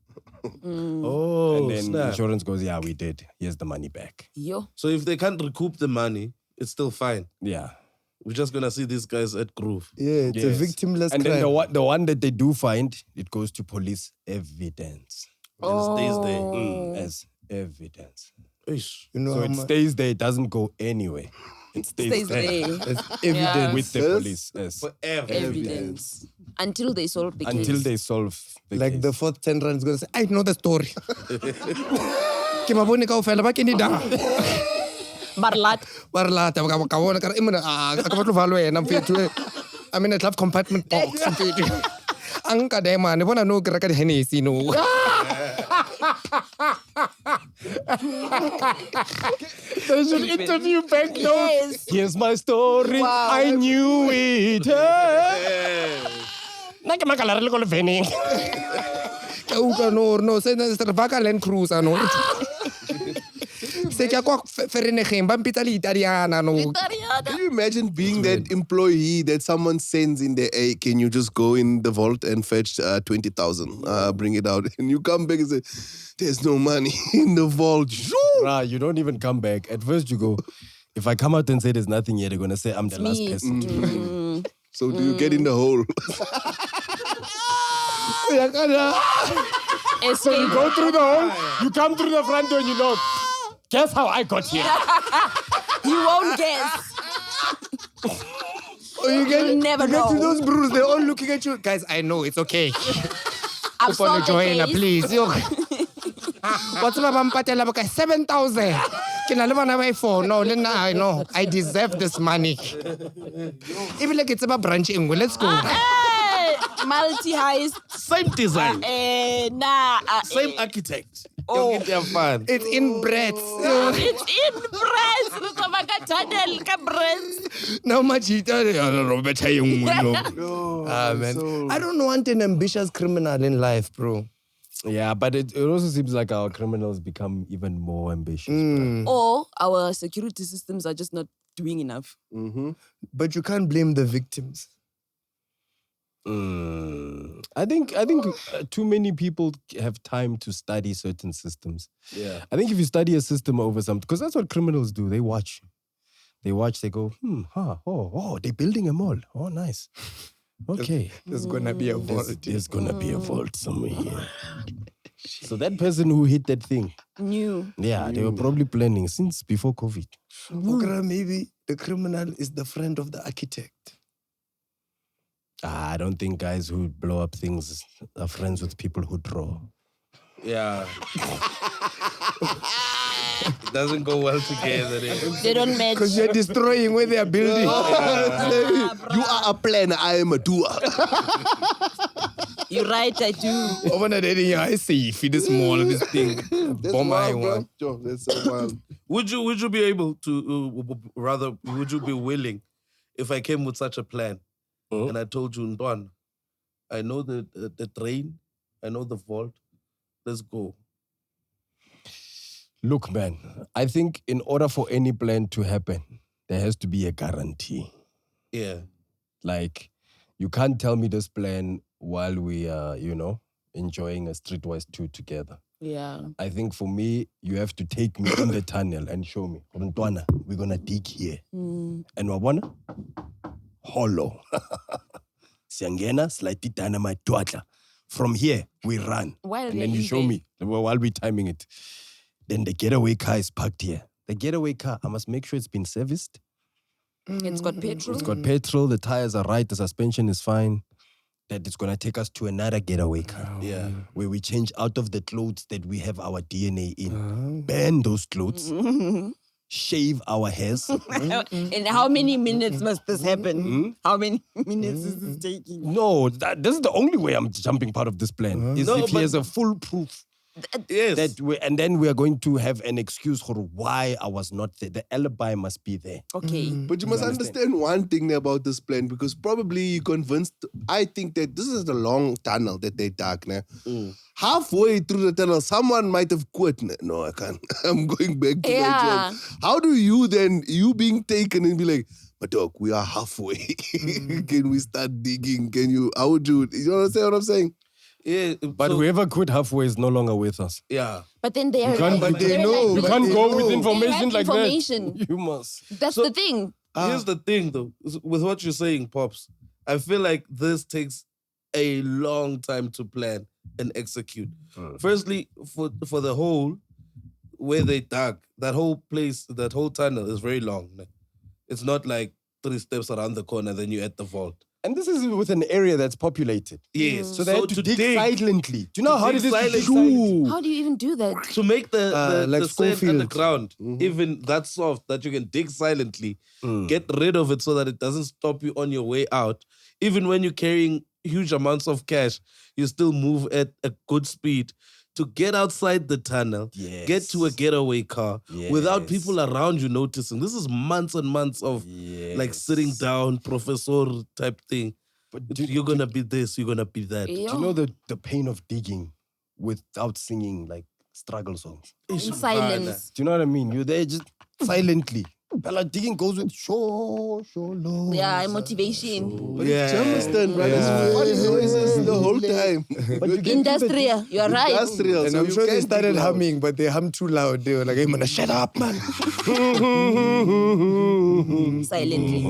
Oh, And then snap. insurance goes, yeah, we did. Here's the money back. Yo. So if they can't recoup the money, it's still fine. Yeah. We're just gonna see these guys at Groove. Yeah, it's a Yes. victimless And crime. then the one that they do find, it goes to police evidence. And it stays there. As evidence. Ish. You know So how it much? stays there, it doesn't go anywhere. It stays, Stays there. there. It's evidence. With the Yes. police, yes. Forever. Evidence. Until they solve the case. Until they solve the Like case. the fourth 10 rand is going to say, I know the story. Ke mabone kaofela ba kene da. Barlat. Ba re lata ba ka bona ka re imona a ka batlo valo yena mfethu. I'm in a glove compartment box mfethu. Anka de man bona no ke reka di Hennessy no. They should interview bank notes. Yes. Here's my story. Wow. I knew it. Nna ke makala re le ko leveneng. Ka utlwa no se ne se re baka Land Cruiser no. Se ke kwa ferenegeng ba mpitsa le Italiana no. Can you imagine being that employee that someone sends in there, hey, can you just go in the vault and fetch 20,000, bring it out? And you come back and say, there's no money in the vault. Bruh, you don't even come back. At first you go, if I come out and say there's nothing here, they're going to say I'm the last Me. person. So do you get in the hole? So you go through the hole, you come through the front door and you knock. Guess how I got here? You won't guess. Oh, you get never you get to know. those brews, they're all looking at you. Guys, I know it's okay. I've Upon solved the Joanna, case. please. What's my pampatela baka 7,000? Can I live on my phone? No, I know. I deserve this money. Even like it's about branch English. Let's go. Hey, multi-heist. Same design. Same architect. Oh. You'll get their fun. It's in breads. It's in breads. Tunnel ka breads. Now much man. I don't want an ambitious criminal in life, bro. Yeah, but it also seems like our criminals become even more ambitious. bruh. Or our security systems are just not doing enough. But you can't blame the victims. I think too many people have time to study certain systems. Yeah. I think if you study a system over something, because that's what criminals do. They watch, they go, they're building a mall. Oh, nice. Okay. There's gonna be a vault. There's gonna be a vault somewhere here. So that person who hit that thing, New. yeah, they were probably planning since before COVID. Okra, maybe the criminal is the friend of the architect. I don't think guys who blow up things are friends with people who draw. Yeah. It doesn't go well together. They don't match. Because you're destroying where they are building. You are a planner, I am a doer. You're right, I do. Over the day, I see if this mall, this thing. That's Bomb I wild, bro. want. Yo, that's so wild. Would you be able to, would you be willing if I came with such a plan and I told you, Ndwan, I know the train, I know the vault, let's go. Look, man, I think in order for any plan to happen, there has to be a guarantee. Yeah. Like, you can't tell me this plan while we are, enjoying a streetwise tour together. Yeah. I think for me, you have to take me in the tunnel and show me, Ntwana, we're going to dig here. And wabona? Hollow. Siangena, slightly dynamite, twatla. From here, we run. While and they're then you show leaving. me while we're timing it. Then the getaway car is parked here. The getaway car, I must make sure it's been serviced. It's got petrol. It's got petrol, the tires are right, the suspension is fine. that it's gonna take us to another getaway car. Yeah. Where we change out of the clothes that we have our DNA in. Burn those clothes. Shave our hairs. And how many minutes must this happen? How many minutes is this taking? No, this is the only way I'm jumping part of this plan. Is if he has a foolproof. Yes. And then we are going to have an excuse for why I was not there. The alibi must be there. Okay. But you must understand one thing about this plan, because probably you convinced. I think that this is a long tunnel that they dug. Halfway through the tunnel, someone might have quit. No, I can't. I'm going back to my job. How do you then, you being taken and be like, but dog, we are halfway. Can we start digging? Can you, how would you understand what I'm saying? Yeah, But whoever quit halfway is no longer with us. Yeah. But then they are. You can't, like, they're know. like, You can't go with they information have like information. that. You must. That's the thing. Here's the thing, though, with what you're saying, Pops. I feel like this takes a long time to plan and execute. Firstly, for the hole where they dug, that whole place, that whole tunnel is very long. It's not like 3 steps around the corner, then you're at the vault. And this is with an area that's populated. Yes. So they had to dig silently. Do you know how dig did this silently. How do you even do that? To make the like sand Schofield. underground even that soft that you can dig silently, get rid of it so that it doesn't stop you on your way out. Even when you're carrying huge amounts of cash, you still move at a good speed to get outside the tunnel, get to a getaway car without people around you noticing. This is months and months of like sitting down, professor type thing. But you're going to be this, you're going to be that. Do you know the pain of digging without singing like struggle songs? In silence. Do you know what I mean? You're there just silently. But like digging goes with show, low. Yeah, motivation. But it's Germiston, brother. It's funny noises the whole time. But Industrial, you're right. Industrial. And so I'm you sure they can started dig loud. humming, but they hummed too loud. They were like, hey, man, shut up, man. Silently.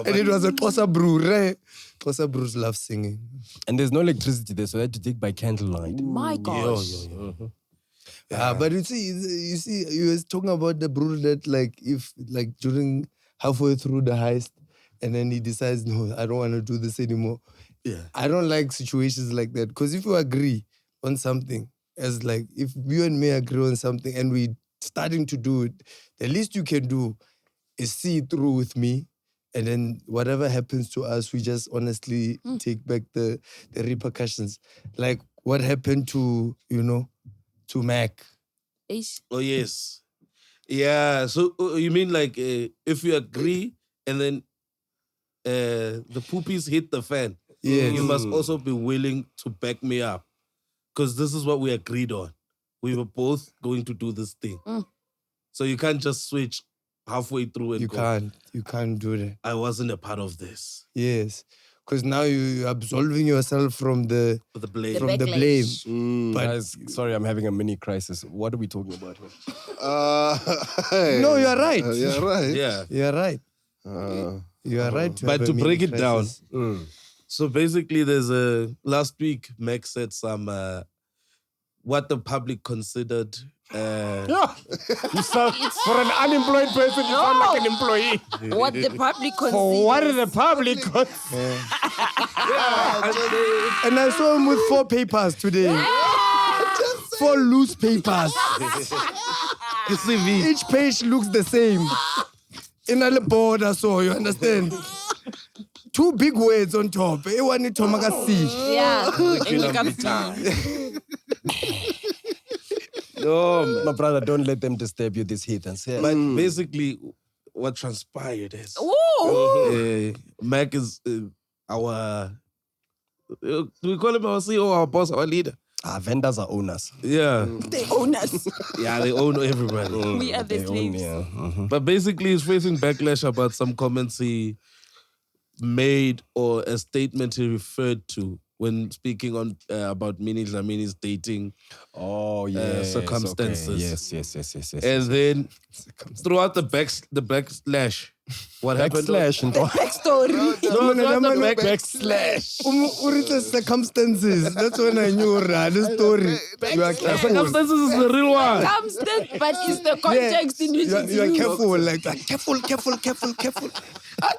And it was a Xhosa brew, right? Xhosa brews love singing. And there's no electricity there, so they had to dig by candlelight. My gosh. Yeah, but you see, you was talking about the brew that if during halfway through the heist, and then he decides, no, I don't want to do this anymore. Yeah. I don't like situations like that, because if you agree on something, as like if you and me agree on something and we starting to do it, the least you can do is see it through with me. And then whatever happens to us, we just honestly take back the repercussions. Like what happened to Mac. Oh, yes. Yeah. So you mean like if you agree and then the poopies hit the fan, you must also be willing to back me up. Because this is what we agreed on. We were both going to do this thing. So you can't just switch halfway through and go. You can't do that. I wasn't a part of this. Yes. Because now you're absolving yourself from the blame. From the blame. But guys, sorry, I'm having a mini crisis. What are we talking about No, you're right. You're right. Yeah. You're right. You are right. But to break it down, so basically there's last week, Mac said some, what the public considered. You sound, for an unemployed person, you sound like an employee. What the public considers. For what the public And I saw him with 4 papers today. 4 loose papers. Each page looks the same. In a board, I saw, you understand? 2 big words on top. One is Tomagasi. Yeah. And you can see. No, my brother, don't let them disturb you, these heathens. Yeah. But basically, what transpired is Mac is our. Do we call him our CEO, our boss, our leader? Vendors are owners. Yeah. They own us. Yeah, they own everybody. We are the slaves. But basically, he's facing backlash about some comments he made or a statement he referred to when speaking on about Minnie Dlamini's dating circumstances. Okay. Yes. And then throughout the backlash, What happened? Backslash and Backstory. No, it's not the backslash. Urita circumstances. That's when I knew the story. You are careful. Circumstances is the real one. But it's the context in which You it's are used. careful, like careful. I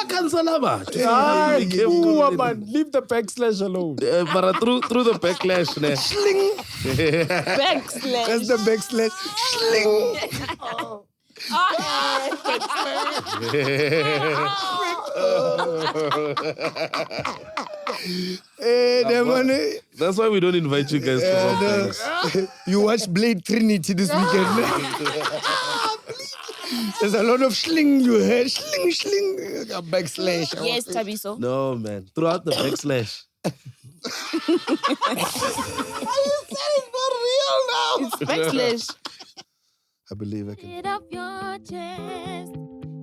cancel about. man, leave the backslash alone. But through the backlash, ne? Backslash. That's the backslash. Sling. The money. That's why we don't invite you guys to things. You watch Blade Trinity this weekend. There's a lot of sling you heard. Sling. A backslash. Yes, Tabiso. No, man. Throughout the backslash. It's backslash. I believe I can. Get off your chest,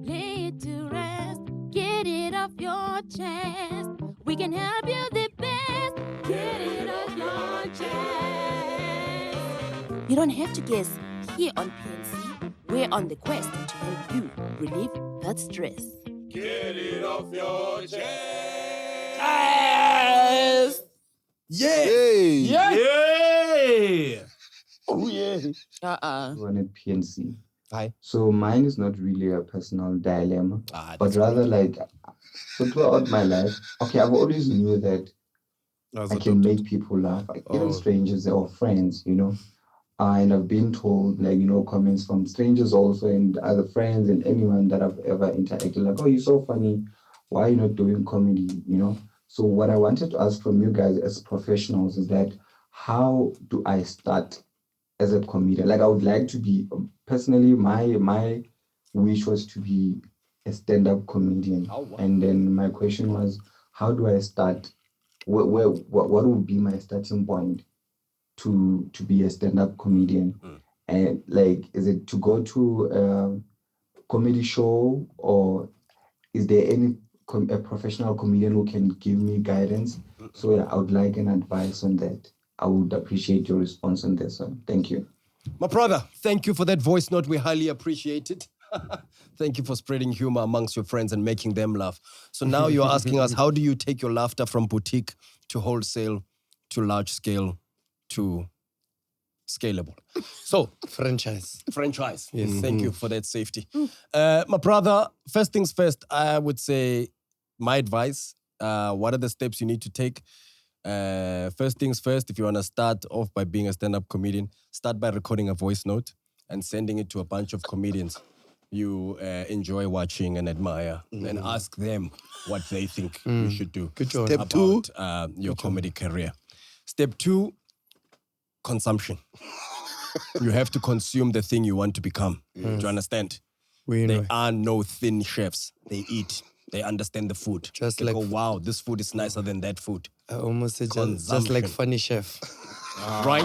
lay it to rest. Get it off your chest. We can help you the best. Get it off your chest. You don't have to guess. Here on PNC, we're on the quest to help you relieve that stress. Get it off your chest. Hey. Yay! Oh, yeah. One at PNC. Hi. So mine is not really a personal dilemma, but rather like, so throughout my life, okay, I've always knew that I can make people laugh, like even strangers or friends, you know. And I've been told, like, you know, comments from strangers also and other friends and anyone that I've ever interacted, like, oh, you're so funny. Why are you not doing comedy, you know? So what I wanted to ask from you guys as professionals is that how do I start as a comedian? Like, I would like to be, personally, my wish was to be a stand-up comedian. Oh, wow. And then my question was, how do I start? What would be my starting point to be a stand-up comedian? And like, is it to go to a comedy show, or is there any a professional comedian who can give me guidance? So yeah, I would like an advice on that. I would appreciate your response on this one. Thank you. My brother, thank you for that voice note. We highly appreciate it. Thank you for spreading humor amongst your friends and making them laugh. So now you're asking us, how do you take your laughter from boutique to wholesale to large scale to scalable? So, Franchise. Yes. Thank you for that safety. My brother, first things first, I would say my advice, what are the steps you need to take? First things first, if you want to start off by being a stand-up comedian, start by recording a voice note and sending it to a bunch of comedians you enjoy watching and admire, and ask them what they think you should do. Good job. Step two. About your comedy career. Step 2, consumption. You have to consume the thing you want to become. Do you understand? There are no thin chefs. They eat. They understand the food. Just they like go, wow, this food is nicer than that food. I almost said just like Funny Chef. Right?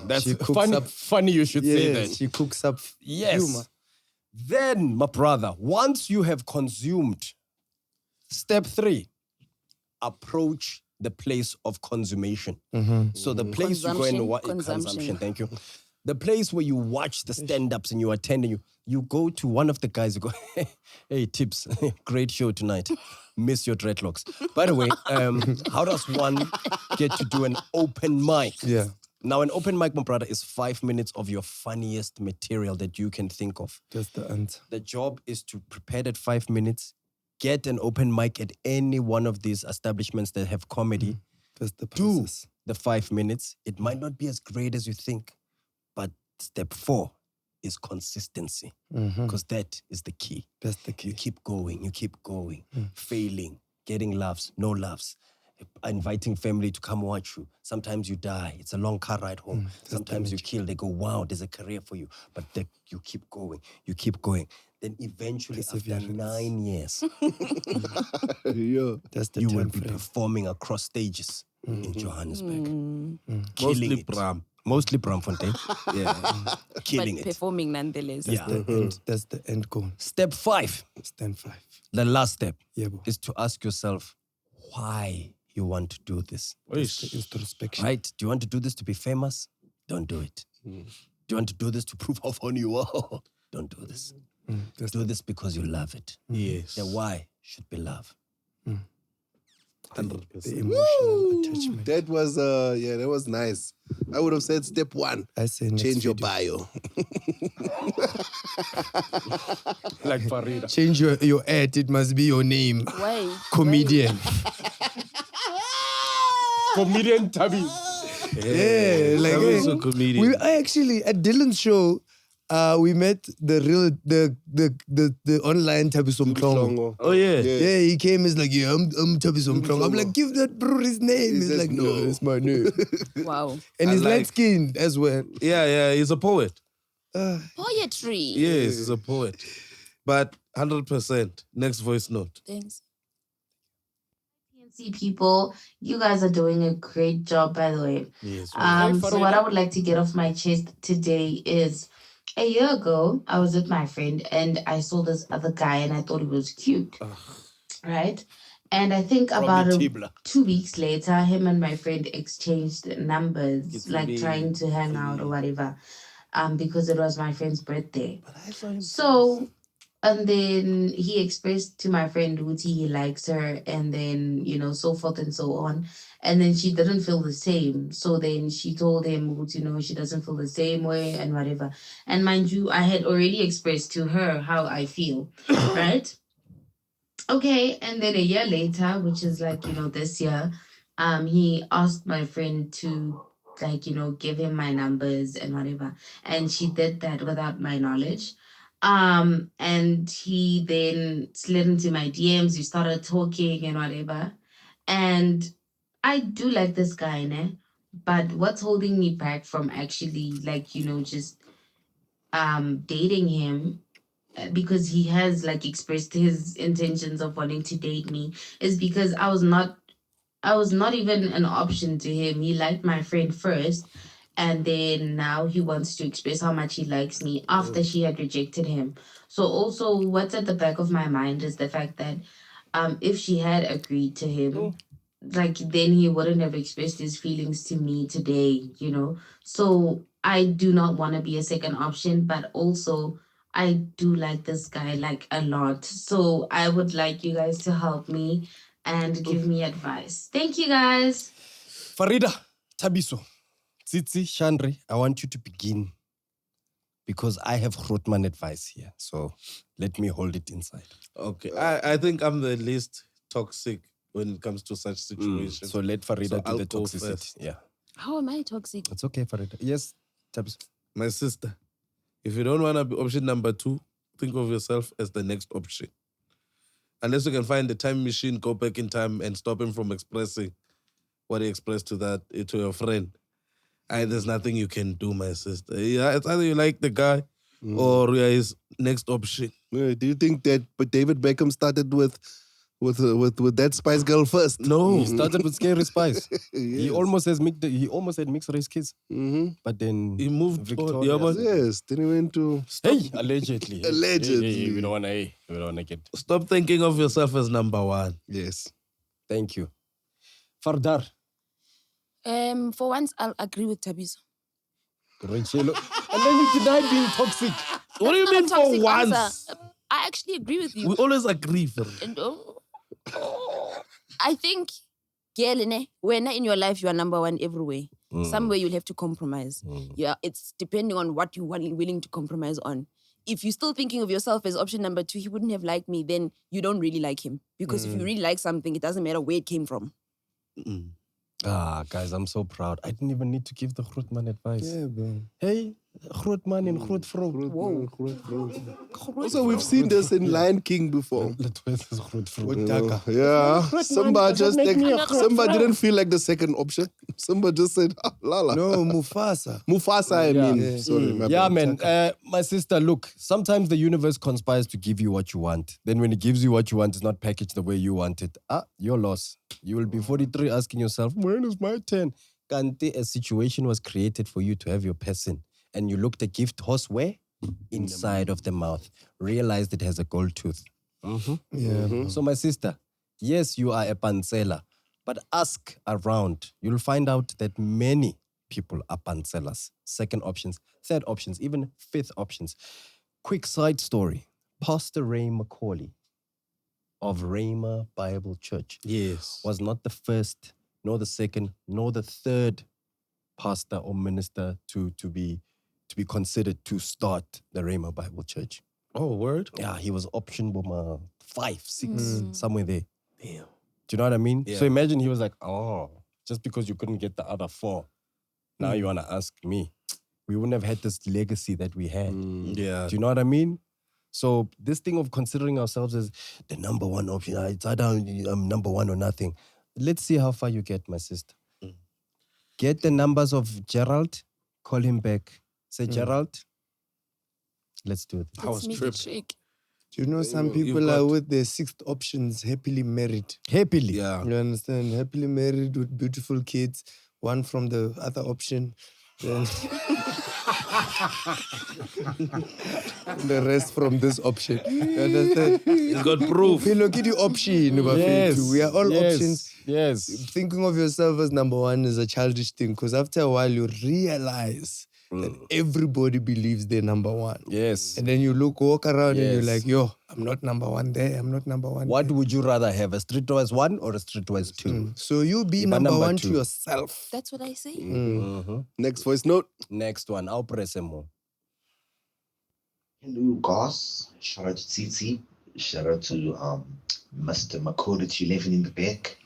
That's She cooks funny. up- Funny you should say that. She cooks up Yes. humor. Then, my brother, once you have consumed, step 3, approach the place of consummation. So the place you go and watch Consumption. Thank you. The place where you watch the stand-ups and you attend and you go to one of the guys, you go, hey, tips, great show tonight. Miss your dreadlocks. By the way, how does one get to do an open mic? Yeah. Now, an open mic, my brother, is 5 minutes of your funniest material that you can think of. That's the answer. The job is to prepare that 5 minutes, get an open mic at any one of these establishments that have comedy. That's the Do process. the 5 minutes. It might not be as great as you think, but step 4 is consistency, because that is the key. That's the You key. keep going, failing, getting laughs, no laughs, inviting family to come watch you. Sometimes you die. It's a long car ride home. Sometimes you kill. They go, wow, there's a career for you. But you keep going. You keep going. Then eventually, after Perseverance. 9 years, Yeah. That's the you will time be frame. performing across stages in Johannesburg. Mostly Killing it. Bram. Mostly Bramfontein. Yeah. Killing But it. performing nonetheless. Yeah. That's the end goal. Step 5, Stand 5. the last step, Yeah, bro. is to ask yourself why you want to do this. That's the introspection. Right? Do you want to do this to be famous? Don't do it. Do you want to do this to prove how funny you are? Don't do this. Do this because you love it. Yes. The why should be love. 100%. The emotional attachment. That was nice. I would have said step 1. I say next Change your video. bio. Like Farieda. Change your ad. It must be your name. Why? Comedian. Comedian Thabng. Yeah, like I'm also a comedian. we actually at Dylan's show. We met the online Thabiso Mhlongo. Oh yeah. Yeah, he came. He's like, yeah, I'm Thabiso Mhlongo. I'm like, give that bro his name. He's says, like, no, no. it's my name. Wow. And I he's like- light skinned as well. Yeah, he's a poet. Poetry. Yes, he's a poet. But 100%. Next voice note. Thanks. PNC people, you guys are doing a great job, by the way. Yes. So what I would like to get off my chest today is a year ago, I was with my friend and I saw this other guy and I thought he was cute. Right? And I think about 2 weeks later, him and my friend exchanged numbers, It's like me. trying to hang out or whatever, because it was my friend's birthday. But I saw him. So, and then he expressed to my friend Mphuthi he likes her, and then, so forth and so on. And then she didn't feel the same. So then she told him, she doesn't feel the same way and whatever. And mind you, I had already expressed to her how I feel, right? Okay, and then a year later, which is like, this year, he asked my friend to give him my numbers and whatever. And she did that without my knowledge. And he then slid into my DMs, we started talking and whatever. And I do like this guy, ne? But what's holding me back from actually just dating him, because he has expressed his intentions of wanting to date me, is because I was not even an option to him. He liked my friend first, and then now he wants to express how much he likes me after she had rejected him. So also what's at the back of my mind is the fact that if she had agreed to him, then he wouldn't have expressed his feelings to me today, So I do not want to be a second option, but also I do like this guy a lot. So I would like you guys to help me and give me advice. Thank you guys. Farieda, Thabiso, Tsitsi, Chandri, I want you to begin because I have Grootman advice here. So let me hold it inside. Okay. I think I'm the least toxic when it comes to such situations. So let Farieda do I'll the go toxicity. first. Yeah. How am I toxic? It's okay, Farieda. Yes, Thabiso. My sister, if you don't want to be option number 2, think of yourself as the next option. Unless you can find the time machine, go back in time and stop him from expressing what he expressed to your friend. There's nothing you can do, my sister. Yeah, it's either you like the guy or you are his next option. Do you think that David Beckham started with that Spice Girl first? No. He started with Scary Spice. He Yes. almost had mixed race kids. But then He moved Victoria. on. Yes, then he went to... Hey, allegedly. Allegedly. Hey, we don't want to get. Stop thinking of yourself as number 1. Yes. Thank you. Fardar. For once, I'll agree with Thabiso. Richelo. And then you deny being toxic. What do you Not a mean for toxic once? answer. I actually agree with you. We always agree. And, I think, girl, when in your life you are number 1 everywhere. Somewhere you'll have to compromise. Yeah, it's depending on what you're willing to compromise on. If you're still thinking of yourself as option number 2, he wouldn't have liked me, then you don't really like him. Because if you really like something, it doesn't matter where it came from. Guys, I'm so proud. I didn't even need to give the Grootman advice. Yeah, bro. Hey, Grootman and Grootvrouw. Also, we've seen this in Lion King before. Yeah. Simba didn't feel like the second option. Simba just said, Lala. No, Mufasa. Mufasa, I mean. Yeah. Sorry, my Yeah, bad. man. My sister, look, sometimes the universe conspires to give you what you want. Then when it gives you what you want, it's not packaged the way you want it. Your loss. You will be 43 asking yourself, when is my turn? Kante, a situation was created for you to have your person. And you looked a gift horse where? Inside of the mouth. Realized it has a gold tooth. Yeah. So my sister, yes, you are a pansela, but ask around. You'll find out that many people are panselas. Second options, third options, even fifth options. Quick side story. Pastor Ray McCauley of Rhema Bible Church was not the first, nor the second, nor the third pastor or minister to be considered to start the Rhema Bible Church. Oh, word? Yeah, he was option bomber 5, 6, somewhere there. Damn. Do you know what I mean? Yeah. So imagine he was like, oh, just because you couldn't get the other 4, now you want to ask me. We wouldn't have had this legacy that we had. Yeah. Do you know what I mean? So this thing of considering ourselves as the number one option, it's either I'm number one or nothing. Let's see how far you get, my sister. Get the numbers of Gerald, call him back. Say, Gerald, let's do it. Let's make it shake. Do you know some people are with their 6th options happily married? Happily. Yeah. You understand? Happily married with beautiful kids. One from the other option. Then the rest from this option. You understand? He's got proof. Look at the option. We are all options. Yes. Thinking of yourself as number one is a childish thing because after a while you realize that everybody believes they're number one. Yes. And then you walk around and you're like, yo, I'm not number one there. I'm not number one What there. would you rather have, a streetwise 1 or a streetwise 2? So you be Iba number one 2. to yourself. That's what I say. Next voice note. Next one, I'll press him more. Hello, guys. Shout out to Tsitsi. Shout out to Mr. Kgotatso 11 in the back.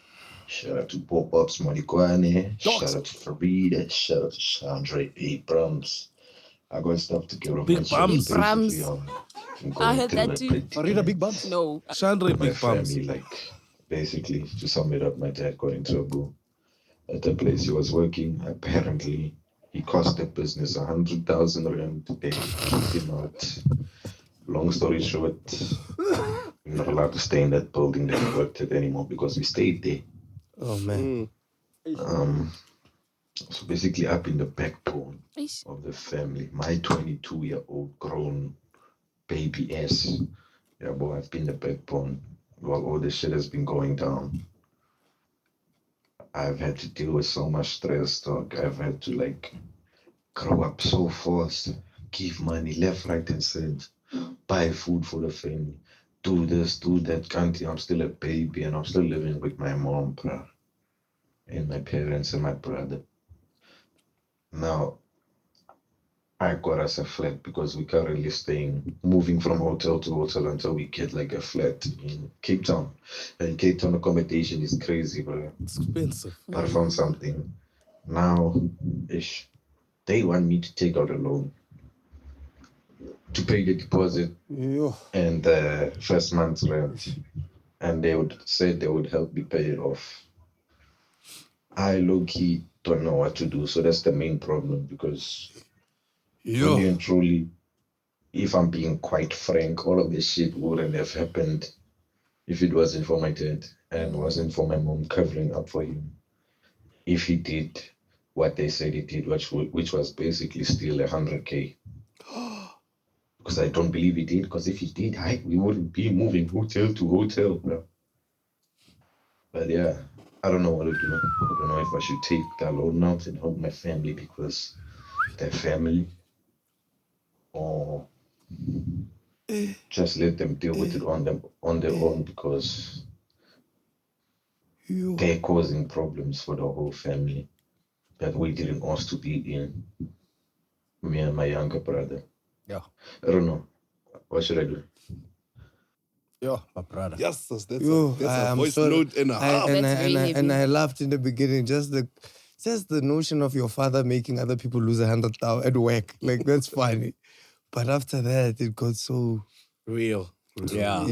Shout out to Pop-Ups, Modikoane. Shout out to Farieda. Shout out to Chandra Abrams. I got stuff to get off Big my chest, bums. basically, Abrams. I'm I going heard through that a too. pretty Farieda, big bumps? No. Chandra my big bums. family, like, basically, to sum it up, my dad got in trouble at the place he was working. Apparently, he cost the business 100,000 rand. They kicked him out. Long story short, we're not allowed to stay in that building that we worked at anymore because we stayed there. Oh, man. So basically, up in the backbone Eish. of the family, my 22-year-old grown baby ass. Yeah, boy, I've been the backbone while all this shit has been going down. I've had to deal with so much stress, dog. I've had to like grow up so fast, give money left, right, and center, buy food for the family, do this, do that. Country, I'm still a baby and I'm still living with my mom, bro, and my parents and my brother. Now, I got us a flat because we're currently moving from hotel to hotel until we get like a flat in Cape Town. And Cape Town accommodation is crazy, bro. It's expensive. But I found something. Now, they want me to take out a loan to pay the deposit and the first month's rent. And they would say they would help me pay it off. I low-key don't know what to do. So that's the main problem because really and truly, if I'm being quite frank, all of this shit wouldn't have happened if it wasn't for my dad and wasn't for my mom covering up for him. If he did what they said he did, which was basically steal 100K. Because I don't believe he did, because if he did, we wouldn't be moving hotel to hotel, bro. But yeah, I don't know what to do. I don't know if I should take that loan out and help my family because they're family, or just let them deal with it on their own because they're causing problems for the whole family that we didn't ask to be in. Me and my younger brother. Yeah. I don't know. What should I do? Yeah, my brother. Yes, that's a voice note and a half. And I laughed in the beginning, just the notion of your father making other people lose 100,000 at work. Like, that's funny. But after that, it got so real. Yeah.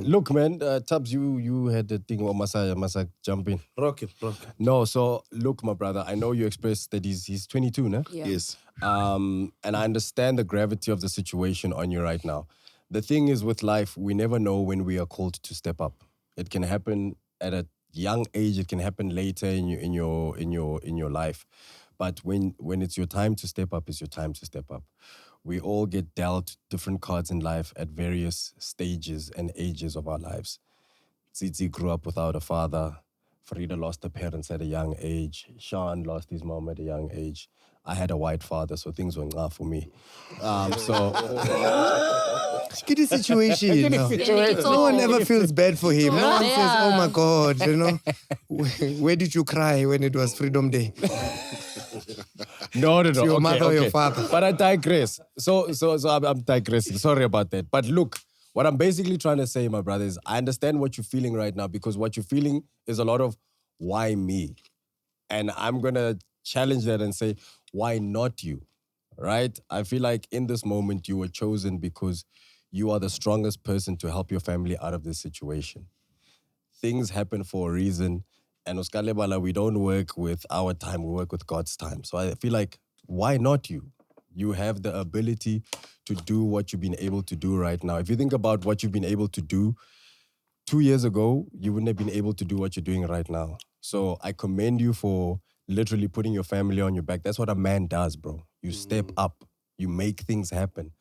Look, man, Tubbs, you had the thing where Masa jump in. Rock it. No, so look, my brother, I know you expressed that he's 22, no? Yeah. Yes. And I understand the gravity of the situation on you right now. The thing is with life, we never know when we are called to step up. It can happen at a young age. It can happen later in your life. But when it's your time to step up, it's your time to step up. We all get dealt different cards in life at various stages and ages of our lives. Tsitsi grew up without a father. Farieda lost her parents at a young age. Sean lost his mom at a young age. I had a white father, so things were ngah for me. Get a situation. Get a No. situation. No one ever feels bad for him. No one says, oh my Yeah. God, you know, where did you cry when it was Freedom Day? No. To your mother or your father. But I digress. So I'm digressing. Sorry about that. But look, what I'm basically trying to say, my brother, is I understand what you're feeling right now, because what you're feeling is a lot of why me? And I'm going to challenge that and say, why not you? Right? I feel like in this moment you were chosen because you are the strongest person to help your family out of this situation. Things happen for a reason. And Oskalebala, we don't work with our time, we work with God's time. So I feel like, why not you? You have the ability to do what you've been able to do right now. If you think about what you've been able to do 2 years ago, you wouldn't have been able to do what you're doing right now. So I commend you for literally putting your family on your back. That's what a man does, bro. You step up, you make things happen.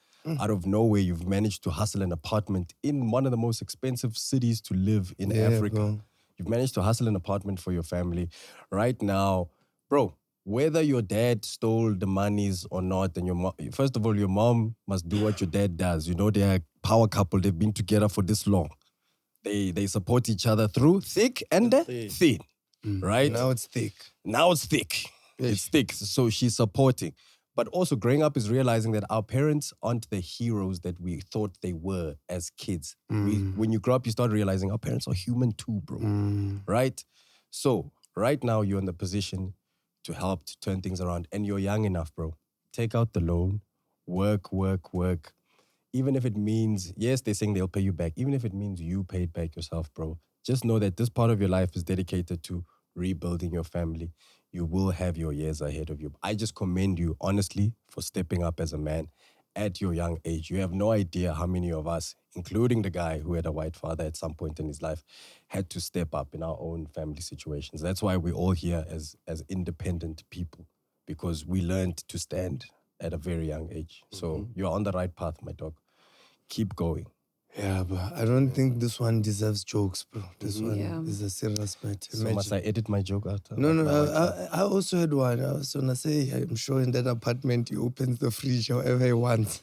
Out of nowhere, you've managed to hustle an apartment in one of the most expensive cities to live in Africa. Bro. You've managed to hustle an apartment for your family. Right now, bro, whether your dad stole the monies or not, and your mom, first of all, your mom must do what your dad does. You know, they're a power couple. They've been together for this long. They support each other through thick and thin, right? Now it's thick. Now it's thick. It's thick. So she's supporting. But also growing up is realizing that our parents aren't the heroes that we thought they were as kids. When you grow up, you start realizing our parents are human too, bro. Right? So right now you're in the position to help to turn things around. And you're young enough, bro. Take out the loan. Work. Even if it means, yes, they're saying they'll pay you back. Even if it means you pay it back yourself, bro. Just know that this part of your life is dedicated to rebuilding your family. You will have your years ahead of you. I just commend you, honestly, for stepping up as a man at your young age. You have no idea how many of us, including the guy who had a white father at some point in his life, had to step up in our own family situations. That's why we're all here as independent people, because we learned to stand at a very young age. So you're on the right path, my dog. Keep going. Yeah, but I don't think this one deserves jokes, bro. This one is a serious matter. So must I edit my joke out? No, I also had one. I was gonna say, I'm sure in that apartment he opens the fridge however he wants.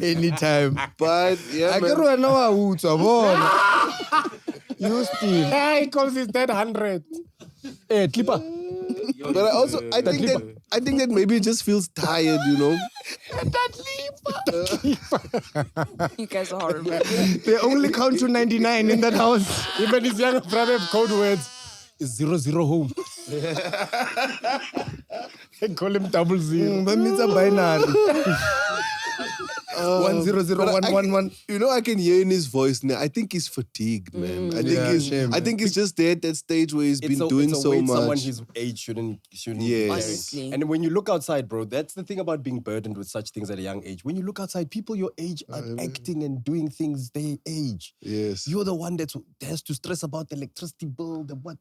Anytime. But yeah, I man. can't know how you still. He calls his dad 100. Hey, Clipper. But I think that maybe he just feels tired, you know. You guys are horrible. They only count to 99 in that house. Even his younger brother have code words. Is 00 home. They call him 00. But it's a binary. 100111. You know, I can hear in his voice now. I think he's fatigued, man. I think he's just there at that stage where he's been doing so weight much. Someone his age shouldn't Yes. Honestly. And when you look outside, bro, that's the thing about being burdened with such things at a young age. When you look outside, people your age are acting and doing things their age. Yes. You're the one that has to stress about the electricity bill, the what,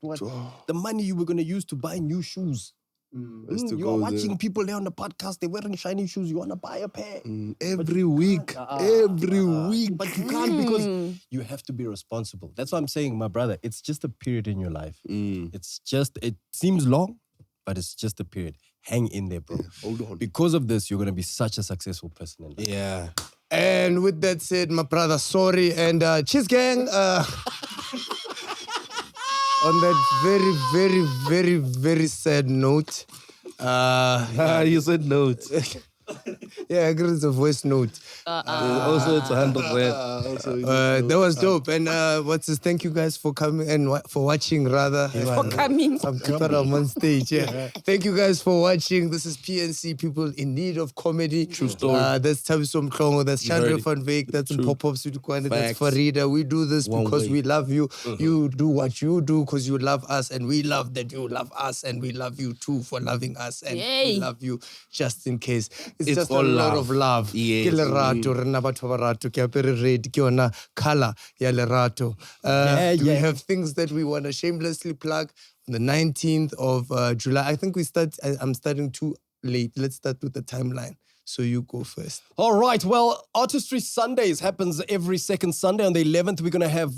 the money you were going to use to buy new shoes. You are watching people there on the podcast, they're wearing shiny shoes, you want to buy a pair. Every week. Every week. But you can't because you have to be responsible. That's what I'm saying, my brother. It's just a period in your life. It seems long, but it's just a period. Hang in there, bro. Hold on. Because of this, you're going to be such a successful person in life. Yeah. And with that said, my brother, sorry. And cheers, gang. On that very, very, very, very sad note. You said note. Yeah, I agree. It's a voice note. Also, it's 100 rand. That was dope. And what's this? Thank you guys for coming and for watching, rather. For coming. I'm on stage. Yeah. Thank you guys for watching. This is PNC, people in need of comedy. True story. That's Thabng Mhlongo. That's Chandra van Veek. That's Mpho Modikoane. That's Farieda. We do this because we love you. You do what you do because you love us, and we love that you love us, and we love you too for loving us, and we love you just in case. It's just a lot of love. Yes. Ke lerato, re nna batho ba barato, ke apere red, ke yona color ya lerato. We have things that we want to shamelessly plug. On the 19th of July, I think I'm starting too late. Let's start with the timeline. So you go first. All right. Well, Artistry Sundays happens every second Sunday. On the 11th, we're going to have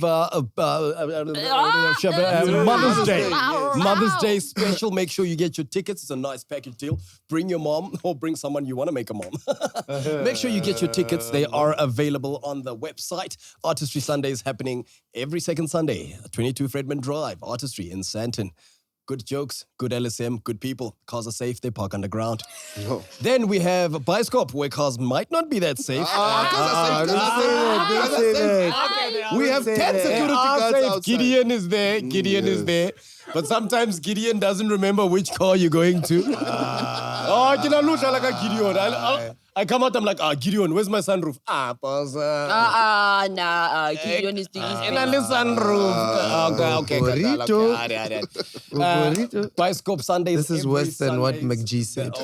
Mother's Day. Yes. Mother's Day special. Make sure you get your tickets. It's a nice package deal. Bring your mom or bring someone you want to make a mom. Make sure you get your tickets. They are available on the website. Artistry Sundays happening every second Sunday. 22 Fredman Drive, Artistry in Sandton. Good jokes, good LSM, good people. Cars are safe, they park underground. No. Then we have Bioscope, where cars might not be that safe. We have 10 security guards outside. Gideon is there, Gideon is there. But sometimes Gideon doesn't remember which car you're going to. I come out, I'm like, Gideon, where's my sunroof? Boss. Gideon is doing his sunroof. Okay. Bioscope Sundays. This is worse than what MacG said.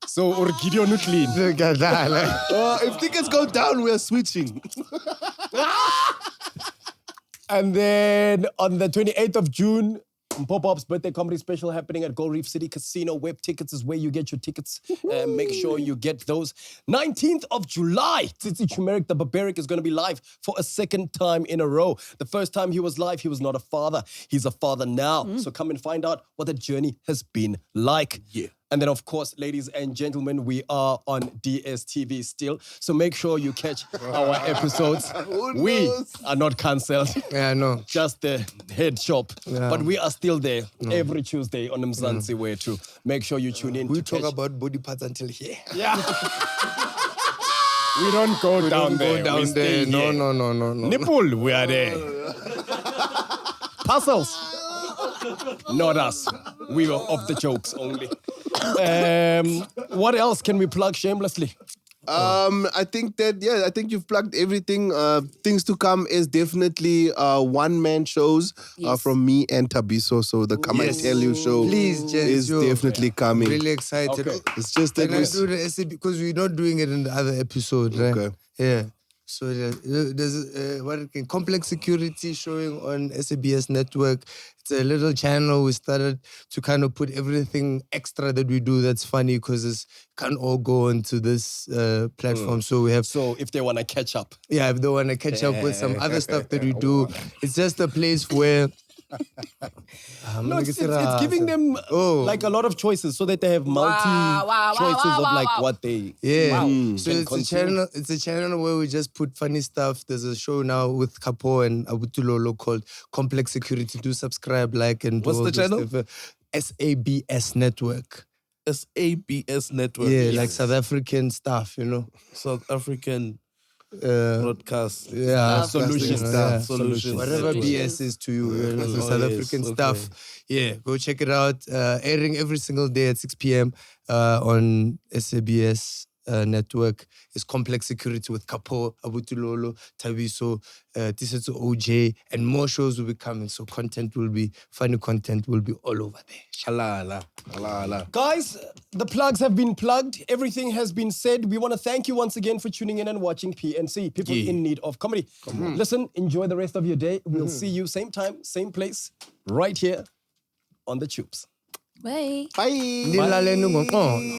So, or Gideon not clean. If tickets go down, we are switching. And then on the 28th of June, Pop-Up's birthday comedy special happening at Gold Reef City Casino. Web tickets is where you get your tickets. Make sure you get those. 19th of July, Tsitsi Chiumya, the Barbaric, is going to be live for a second time in a row. The first time he was live, he was not a father. He's a father now. So come and find out what the journey has been like. Yeah. And then, of course, ladies and gentlemen, we are on DSTV still. So make sure you catch our episodes. We are not cancelled. Yeah, no. Just the head shop. Yeah. But we are still there every Tuesday on Mzansi Way too. Make sure you tune in. We talk about body parts until here. Yeah. We don't go down there. Go down there. No. Nipple, we are there. Puzzles. Not us. We were off the jokes only. What else can we plug shamelessly? I think you've plugged everything. Things to come is definitely one-man shows from me and Thabiso. So the Come I Tell You show is definitely coming. Really excited. Okay. It's just that I do the SAB because we're not doing it in the other episode, right? Okay. Yeah. So there's complex security showing on SABS network. It's a little channel. We started to kind of put everything extra that we do that's funny because it can't all go onto this platform. So we have. So if they want to catch up. Yeah, if they want to catch up with some other stuff that we do, it's just a place where. No, it's giving them like a lot of choices so that they have choices of like what they So it's a channel where we just put funny stuff. There's a show now with Kapo and Abutulolo called Complex Security. Do subscribe, like, and what's the channel? SABS Network. SABS Network. Yeah, like South African stuff, you know. South African broadcast. Solutions. Whatever BS is to you, South African stuff. Yeah, go check it out. Airing every single day at 6 p.m. On SABS network. Is Complex Security with Kapo, Abutulolo, Thabiso, Tisetso OJ, and more shows will be coming. So funny content will be all over there. Halala. Guys, the plugs have been plugged. Everything has been said. We want to thank you once again for tuning in and watching PNC, People in Need of Comedy. Listen, enjoy the rest of your day. We'll see you same time, same place, right here on the tubes. Bye. Bye.